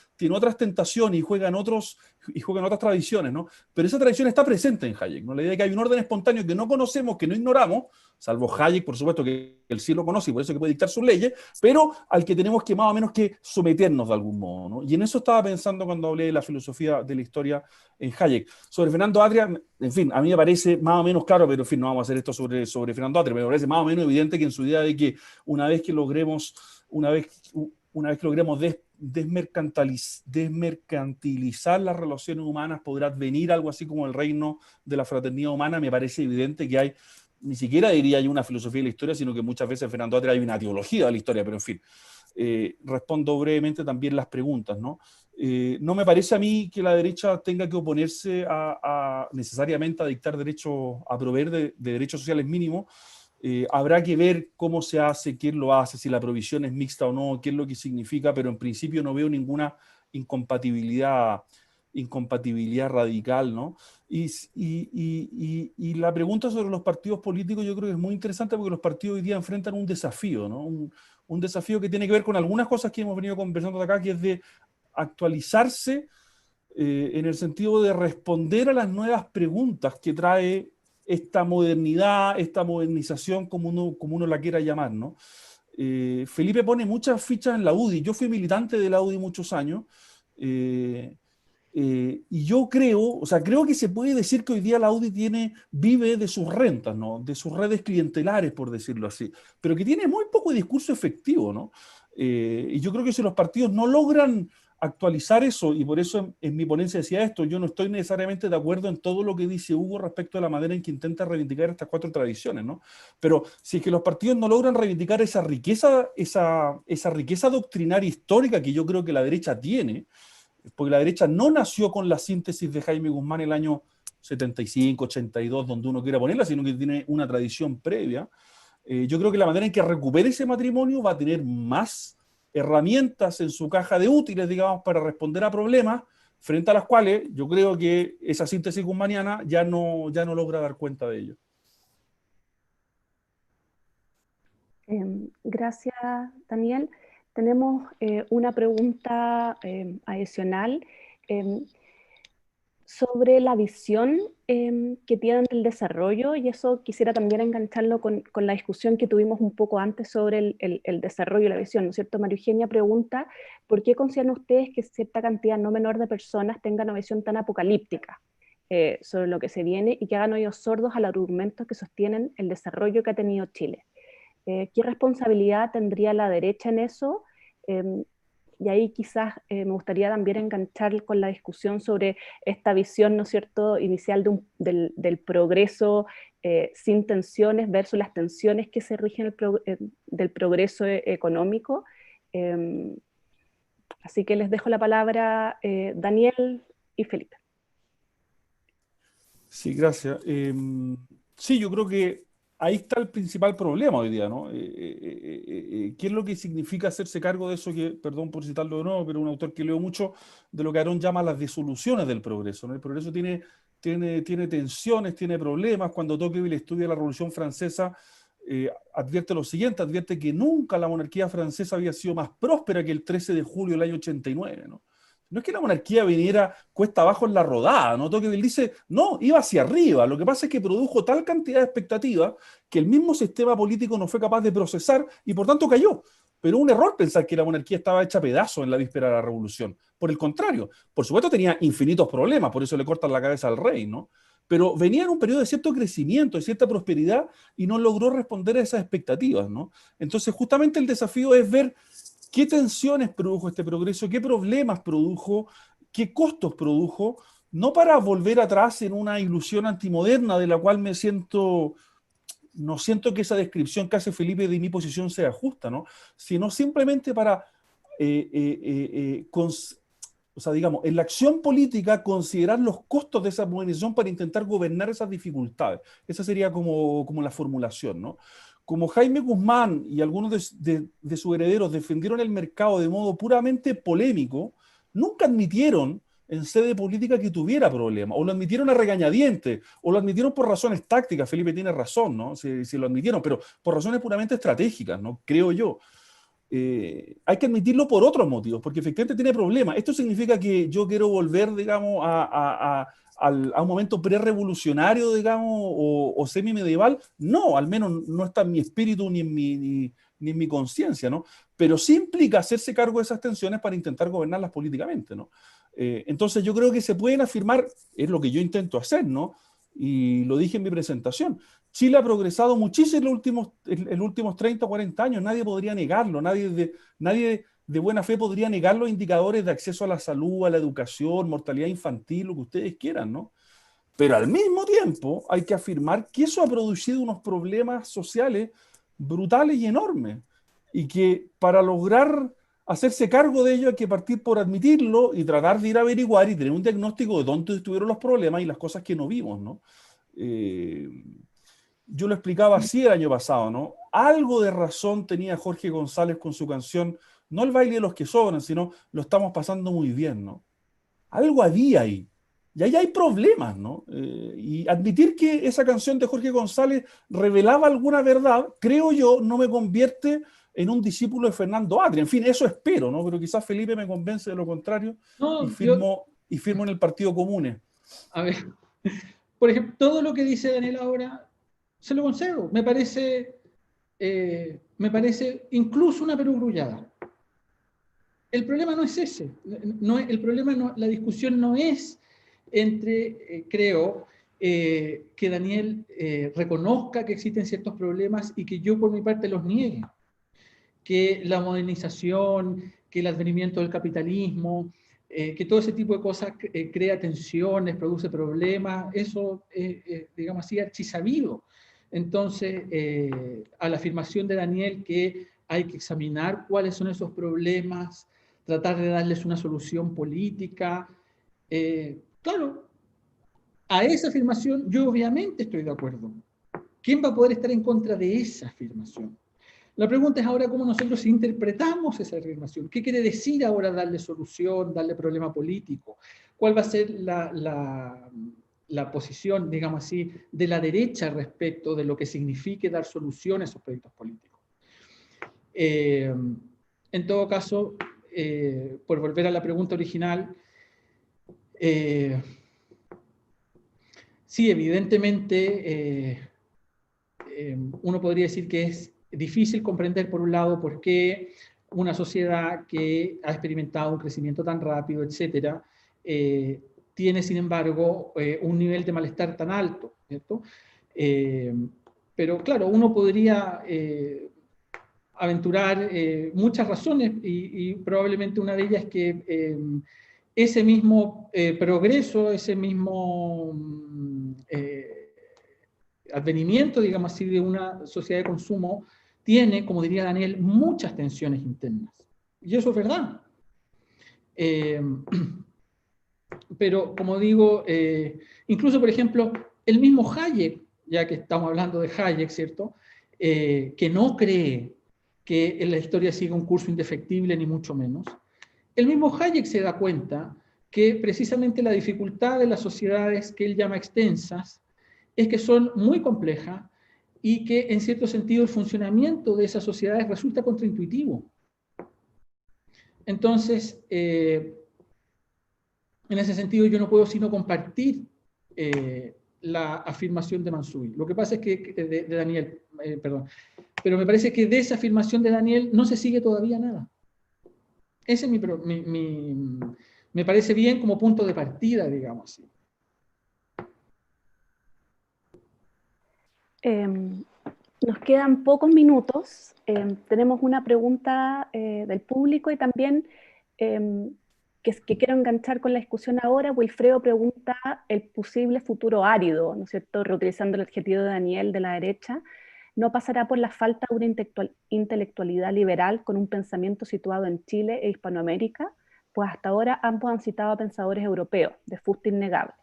tentaciones y juega en otras tradiciones, ¿no? Pero esa tradición está presente en Hayek, ¿no? La idea de que hay un orden espontáneo que no conocemos, que no ignoramos, salvo Hayek, por supuesto, que él sí lo conoce y por eso que puede dictar sus leyes, pero al que tenemos que más o menos que someternos de algún modo, ¿no? Y en eso estaba pensando cuando hablé de la filosofía de la historia en Hayek. Sobre Fernando Atria, en fin, a mí me parece más o menos claro, pero en fin, no vamos a hacer esto sobre Fernando Atria, pero me parece más o menos evidente que en su idea de que una vez que logremos desmercantilizar las relaciones humanas, podrá venir algo así como el reino de la fraternidad humana. Me parece evidente que hay, ni siquiera diría hay una filosofía de la historia, sino que muchas veces en Fernando Atria hay una teología de la historia, pero en fin, respondo brevemente también las preguntas, ¿no? No me parece a mí que la derecha tenga que oponerse necesariamente a dictar derechos, a proveer de derechos sociales mínimos. Habrá que ver cómo se hace, quién lo hace, si la provisión es mixta o no, qué es lo que significa, pero en principio no veo ninguna incompatibilidad radical, ¿no? Y la pregunta sobre los partidos políticos yo creo que es muy interesante porque los partidos hoy día enfrentan un desafío, ¿no? Un desafío que tiene que ver con algunas cosas que hemos venido conversando acá, que es de actualizarse en el sentido de responder a las nuevas preguntas que trae esta modernidad, esta modernización, como uno la quiera llamar, ¿no? Felipe pone muchas fichas en la UDI. Yo fui militante de la UDI muchos años, y yo creo que se puede decir que hoy día la UDI vive de sus rentas, ¿no? De sus redes clientelares, por decirlo así, pero que tiene muy poco discurso efectivo, ¿no? Y yo creo que si los partidos no logran actualizar eso, y por eso en mi ponencia decía esto, yo no estoy necesariamente de acuerdo en todo lo que dice Hugo respecto a la manera en que intenta reivindicar estas cuatro tradiciones, ¿no? Pero si es que los partidos no logran reivindicar esa riqueza doctrinaria histórica que yo creo que la derecha tiene, porque la derecha no nació con la síntesis de Jaime Guzmán el año 75, 82, donde uno quiera ponerla, sino que tiene una tradición previa. Yo creo que la manera en que recupere ese matrimonio va a tener más herramientas en su caja de útiles, digamos, para responder a problemas frente a las cuales yo creo que esa síntesis guzmaniana ya no logra dar cuenta de ello. Gracias, Daniel. Tenemos una pregunta adicional. sobre la visión que tienen del desarrollo, y eso quisiera también engancharlo con la discusión que tuvimos un poco antes sobre el desarrollo y la visión, ¿no es cierto? María Eugenia pregunta, ¿por qué consideran ustedes que cierta cantidad no menor de personas tengan una visión tan apocalíptica sobre lo que se viene y que hagan oídos sordos al argumento que sostienen el desarrollo que ha tenido Chile? ¿Qué responsabilidad tendría la derecha en eso? Y ahí quizás me gustaría también enganchar con la discusión sobre esta visión, ¿no es cierto?, inicial del progreso sin tensiones versus las tensiones que se rigen del progreso económico. Así que les dejo la palabra Daniel y Felipe. Sí, gracias. Sí, yo creo que ahí está el principal problema hoy día, ¿no? ¿Qué es lo que significa hacerse cargo de eso que, perdón por citarlo de nuevo, pero un autor que leo mucho, de lo que Aron llama las disoluciones del progreso, ¿no? El progreso tiene tensiones, tiene problemas. Cuando Tocqueville estudia la Revolución Francesa, advierte lo siguiente, advierte que nunca la monarquía francesa había sido más próspera que el 13 de julio del año 89, ¿no? No es que la monarquía viniera cuesta abajo en la rodada, ¿no? Tocqueville dice, no, iba hacia arriba. Lo que pasa es que produjo tal cantidad de expectativas que el mismo sistema político no fue capaz de procesar y por tanto cayó. Pero un error pensar que la monarquía estaba hecha a pedazos en la víspera de la revolución. Por el contrario, por supuesto tenía infinitos problemas, por eso le cortan la cabeza al rey, ¿no? Pero venía en un periodo de cierto crecimiento, de cierta prosperidad y no logró responder a esas expectativas, ¿no? Entonces justamente el desafío es ver qué tensiones produjo este progreso, qué problemas produjo, qué costos produjo, no para volver atrás en una ilusión antimoderna de la cual no siento que esa descripción que hace Felipe de mi posición sea justa, ¿no? Sino simplemente para, o sea, digamos, en la acción política considerar los costos de esa modernización para intentar gobernar esas dificultades. Esa sería como la formulación, ¿no? Como Jaime Guzmán y algunos de sus herederos defendieron el mercado de modo puramente polémico, nunca admitieron en sede política que tuviera problemas, o lo admitieron a regañadientes, o lo admitieron por razones tácticas. Felipe tiene razón, ¿no? Si lo admitieron, pero por razones puramente estratégicas, ¿no? Creo yo. Hay que admitirlo por otros motivos, porque efectivamente tiene problemas. ¿Esto significa que yo quiero volver, digamos, a un momento pre-revolucionario, digamos, o semi-medieval? No, al menos no está en mi espíritu ni en mi conciencia, ¿no? Pero sí implica hacerse cargo de esas tensiones para intentar gobernarlas políticamente, ¿no? Entonces yo creo que se pueden afirmar, es lo que yo intento hacer, ¿no? Y lo dije en mi presentación. Chile ha progresado muchísimo en los últimos 30 o 40 años, nadie podría negarlo, nadie de buena fe podría negar los indicadores de acceso a la salud, a la educación, mortalidad infantil, lo que ustedes quieran, ¿no? Pero al mismo tiempo hay que afirmar que eso ha producido unos problemas sociales brutales y enormes, y que para lograr hacerse cargo de ello hay que partir por admitirlo y tratar de ir a averiguar y tener un diagnóstico de dónde estuvieron los problemas y las cosas que no vimos, ¿no? Yo lo explicaba así el año pasado, ¿no? Algo de razón tenía Jorge González con su canción, no el baile de los que sobran, sino lo estamos pasando muy bien, ¿no? Algo había ahí. Y ahí hay problemas, ¿no? Y admitir que esa canción de Jorge González revelaba alguna verdad, creo yo, no me convierte en un discípulo de Fernando Atria. En fin, eso espero, ¿no? Pero quizás Felipe me convence de lo contrario y No, firmo en el Partido Comune. A ver, por ejemplo, todo lo que dice Daniel ahora se lo concedo. Me parece incluso una perogrullada. El problema no es ese. El problema la discusión no es entre, creo, que Daniel reconozca que existen ciertos problemas y que yo por mi parte los niegue. Que la modernización, que el advenimiento del capitalismo, que todo ese tipo de cosas crea tensiones, produce problemas, eso es, digamos así, archisabido. Entonces, a la afirmación de Daniel que hay que examinar cuáles son esos problemas, tratar de darles una solución política, claro, a esa afirmación yo obviamente estoy de acuerdo. ¿Quién va a poder estar en contra de esa afirmación? La pregunta es ahora cómo nosotros interpretamos esa afirmación. ¿Qué quiere decir ahora darle solución, darle problema político? ¿Cuál va a ser la posición, digamos así, de la derecha respecto de lo que signifique dar solución a esos proyectos políticos? En todo caso, por volver a la pregunta original, sí, evidentemente, uno podría decir que es difícil comprender, por un lado, por qué una sociedad que ha experimentado un crecimiento tan rápido, etcétera, tiene, sin embargo, un nivel de malestar tan alto, ¿cierto? Pero claro, uno podría aventurar muchas razones y probablemente una de ellas es que ese mismo progreso, ese mismo advenimiento, digamos así, de una sociedad de consumo tiene, como diría Daniel, muchas tensiones internas. Y eso es verdad. Pero, como digo, incluso, por ejemplo, el mismo Hayek, ya que estamos hablando de Hayek, ¿cierto? Que no cree que en la historia siga un curso indefectible, ni mucho menos. El mismo Hayek se da cuenta que precisamente la dificultad de las sociedades que él llama extensas es que son muy complejas y que, en cierto sentido, el funcionamiento de esas sociedades resulta contraintuitivo. Entonces, en ese sentido, yo no puedo sino compartir la afirmación de Mansuy. Lo que pasa es que, de Daniel, perdón, pero me parece que de esa afirmación de Daniel no se sigue todavía nada. Ese es me parece bien como punto de partida, digamos así. Nos quedan pocos minutos. Tenemos una pregunta del público y también que quiero enganchar con la discusión ahora. Wilfredo pregunta el posible futuro árido, ¿no es cierto? Reutilizando el adjetivo de Daniel de la derecha. ¿No pasará por la falta de una intelectualidad liberal con un pensamiento situado en Chile e Hispanoamérica? Pues hasta ahora ambos han citado a pensadores europeos, de fuste innegable.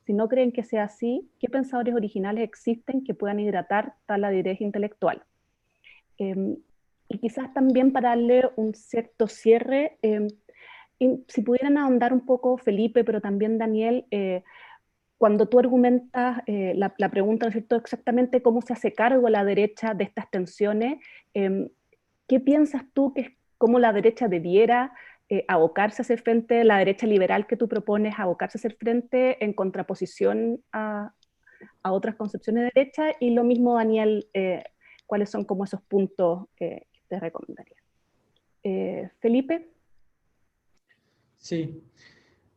Si no creen que sea así, ¿qué pensadores originales existen que puedan hidratar tal aridez intelectual? Y quizás también para darle un cierto cierre, si pudieran ahondar un poco Felipe, pero también Daniel, cuando tú argumentas la pregunta, ¿no es cierto?, exactamente cómo se hace cargo la derecha de estas tensiones, ¿qué piensas tú que es cómo la derecha debiera abocarse a hacer frente, la derecha liberal que tú propones, abocarse a hacer frente en contraposición a otras concepciones de derecha? Y lo mismo, Daniel, ¿cuáles son como esos puntos que te recomendaría? Felipe. Sí.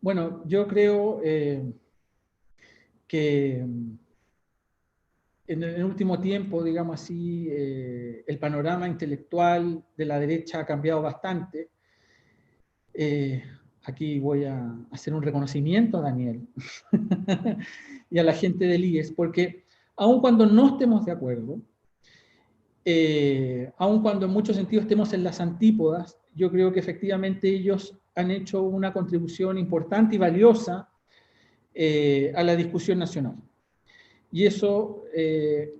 Bueno, yo creo que en el último tiempo, digamos así, el panorama intelectual de la derecha ha cambiado bastante. Aquí voy a hacer un reconocimiento a Daniel y a la gente del IES, porque aun cuando no estemos de acuerdo, aun cuando en muchos sentidos estemos en las antípodas, yo creo que efectivamente ellos han hecho una contribución importante y valiosa a la discusión nacional. Y eso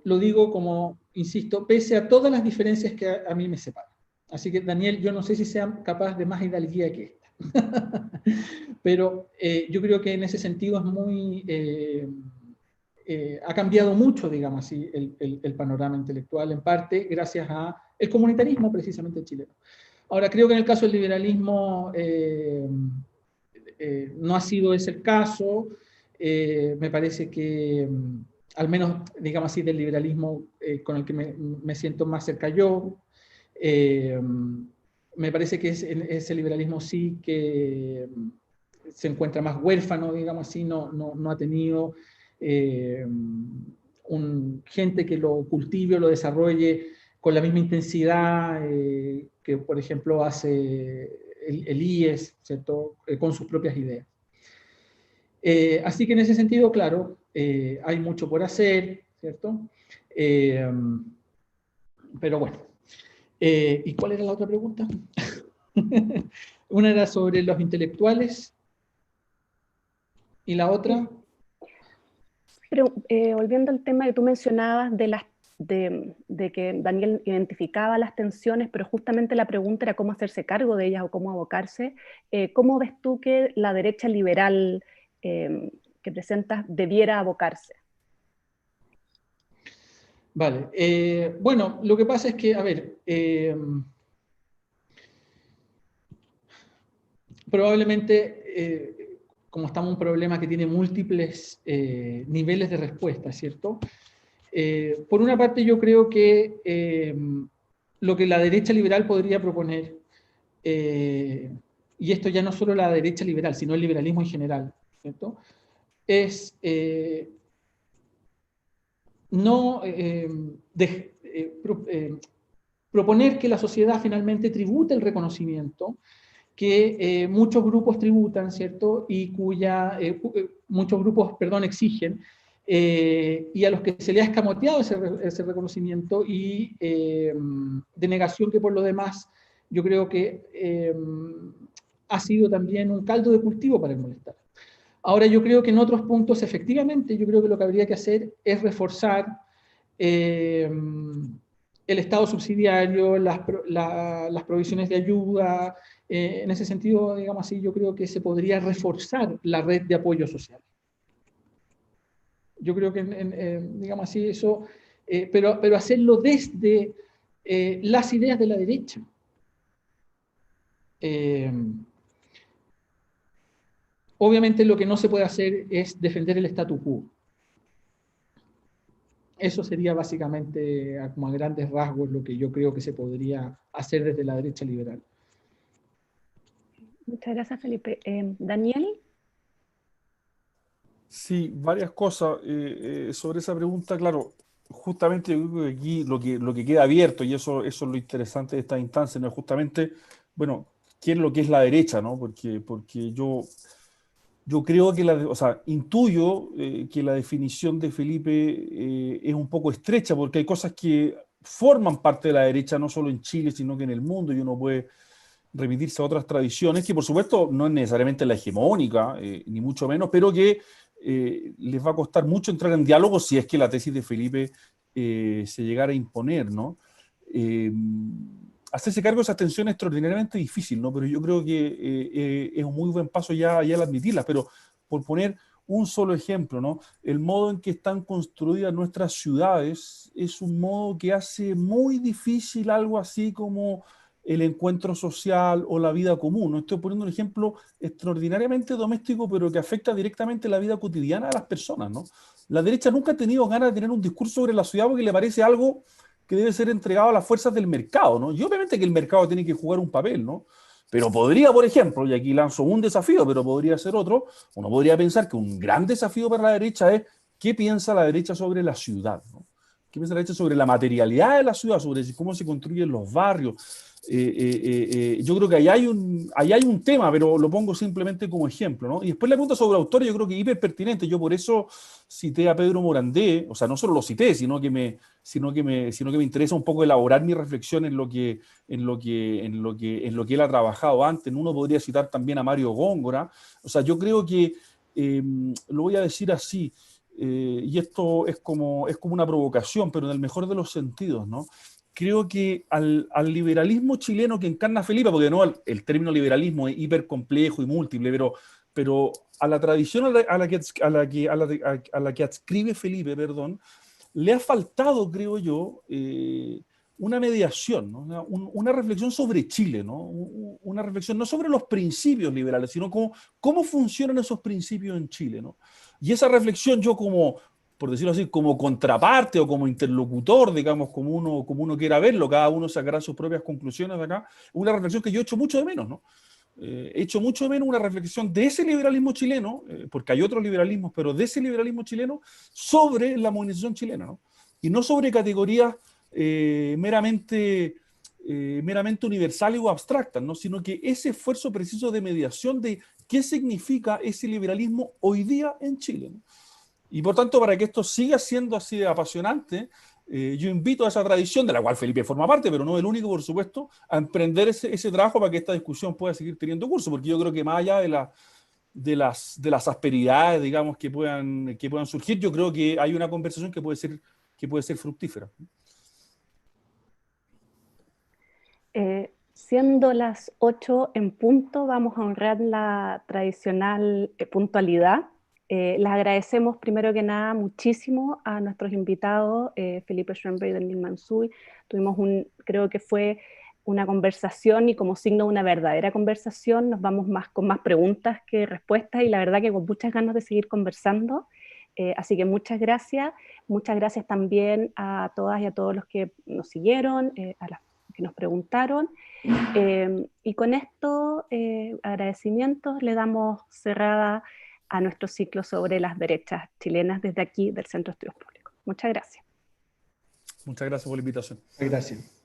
lo digo como, insisto, pese a todas las diferencias que a mí me separan. Así que, Daniel, yo no sé si sean capaz de más hidalguía que esta. Pero yo creo que en ese sentido es muy... ha cambiado mucho, digamos así, el panorama intelectual, en parte gracias al comunitarismo precisamente chileno. Ahora, creo que en el caso del liberalismo no ha sido ese el caso. Me parece que, al menos, digamos así, del liberalismo con el que me siento más cerca yo, me parece que ese liberalismo sí que se encuentra más huérfano, digamos así, no ha tenido gente que lo cultive o lo desarrolle con la misma intensidad que, por ejemplo, hace el IES, ¿cierto? Con sus propias ideas. Así que en ese sentido, claro, hay mucho por hacer, ¿cierto? Pero bueno. ¿Y cuál era la otra pregunta? Una era sobre los intelectuales y la otra... Pero volviendo al tema que tú mencionabas de que Daniel identificaba las tensiones, pero justamente la pregunta era cómo hacerse cargo de ellas o cómo abocarse. ¿Cómo ves tú que la derecha liberal que presentas debiera abocarse? Vale. Bueno, lo que pasa es que, a ver, probablemente como estamos en un problema que tiene múltiples niveles de respuesta, ¿cierto? Por una parte, yo creo que lo que la derecha liberal podría proponer, y esto ya no solo la derecha liberal, sino el liberalismo en general, ¿cierto? Es proponer que la sociedad finalmente tribute el reconocimiento que muchos grupos tributan, ¿cierto? Y muchos grupos, perdón, exigen, y a los que se le ha escamoteado ese reconocimiento y denegación que por lo demás yo creo que ha sido también un caldo de cultivo para el malestar. Ahora yo creo que en otros puntos, efectivamente, yo creo que lo que habría que hacer es reforzar el Estado subsidiario, las provisiones de ayuda. En ese sentido, digamos así, yo creo que se podría reforzar la red de apoyo social. Yo creo que, digamos así, eso, pero hacerlo desde las ideas de la derecha. Obviamente lo que no se puede hacer es defender el statu quo. Eso sería básicamente, como a grandes rasgos, lo que yo creo que se podría hacer desde la derecha liberal. Muchas gracias, Felipe. Daniel. Sí, varias cosas sobre esa pregunta. Claro, justamente yo creo que aquí lo que queda abierto, y eso es lo interesante de esta instancia, ¿no? Justamente, bueno, ¿qué es lo que es la derecha, ¿no? Porque yo creo que o sea, intuyo que la definición de Felipe es un poco estrecha, porque hay cosas que forman parte de la derecha, no solo en Chile, sino que en el mundo, y uno puede remitirse a otras tradiciones, que por supuesto no es necesariamente la hegemónica, ni mucho menos, pero que les va a costar mucho entrar en diálogo si es que la tesis de Felipe se llegara a imponer, ¿no? Hacerse cargo de esa tensión es extraordinariamente difícil, ¿no? Pero yo creo que es un muy buen paso ya al admitirla. Pero por poner un solo ejemplo, ¿no? El modo en que están construidas nuestras ciudades es un modo que hace muy difícil algo así como el encuentro social o la vida común, ¿no? Estoy poniendo un ejemplo extraordinariamente doméstico, pero que afecta directamente la vida cotidiana de las personas, ¿no? La derecha nunca ha tenido ganas de tener un discurso sobre la ciudad porque le parece algo que debe ser entregado a las fuerzas del mercado, ¿no? Y obviamente que el mercado tiene que jugar un papel, ¿no? Pero podría, por ejemplo, y aquí lanzo un desafío, pero podría ser otro, uno podría pensar que un gran desafío para la derecha es qué piensa la derecha sobre la ciudad, ¿no? ¿Qué piensa la derecha sobre la materialidad de la ciudad, sobre cómo se construyen los barrios? Yo creo que ahí hay un tema, pero lo pongo simplemente como ejemplo, ¿no? Y después la pregunta sobre autores, yo creo que es hiper pertinente. Yo por eso cité a Pedro Morandé, o sea, no solo lo cité, sino que me interesa un poco elaborar mi reflexión en lo que él ha trabajado antes. Uno podría citar también a Mario Góngora. O sea, yo creo que, lo voy a decir así, y esto es como una provocación, pero en el mejor de los sentidos, ¿no? Creo que al liberalismo chileno que encarna Felipe, porque no el término liberalismo es hiper complejo y múltiple, pero a la tradición a la que adscribe Felipe, perdón, le ha faltado, creo yo, una mediación, ¿no? Una reflexión sobre Chile, ¿no? Una reflexión no sobre los principios liberales, sino cómo funcionan esos principios en Chile, ¿no? Y esa reflexión yo por decirlo así, como contraparte o como interlocutor, digamos, como uno quiera verlo, cada uno sacará sus propias conclusiones de acá, una reflexión que yo echo mucho de menos, ¿no? He hecho mucho de menos una reflexión de ese liberalismo chileno, porque hay otros liberalismos, pero de ese liberalismo chileno sobre la modernización chilena, ¿no? Y no sobre categorías meramente universales o abstractas, ¿no? Sino que ese esfuerzo preciso de mediación de qué significa ese liberalismo hoy día en Chile, ¿no? Y por tanto, para que esto siga siendo así de apasionante, yo invito a esa tradición, de la cual Felipe forma parte, pero no el único, por supuesto, a emprender ese trabajo para que esta discusión pueda seguir teniendo curso, porque yo creo que más allá de las asperidades, digamos, que puedan surgir, yo creo que hay una conversación que puede ser fructífera. Siendo las 8 en punto, vamos a honrar la tradicional puntualidad. Les agradecemos primero que nada muchísimo a nuestros invitados, Felipe Schoenberg y Daniel Mansuy. Tuvimos creo que fue una conversación y como signo de una verdadera conversación nos vamos con más preguntas que respuestas y la verdad que con muchas ganas de seguir conversando. Así que muchas gracias también a todas y a todos los que nos siguieron, a las que nos preguntaron. Y con esto, agradecimientos, le damos cerrada a nuestro ciclo sobre las derechas chilenas desde aquí del Centro de Estudios Públicos. Muchas gracias. Muchas gracias por la invitación. Gracias.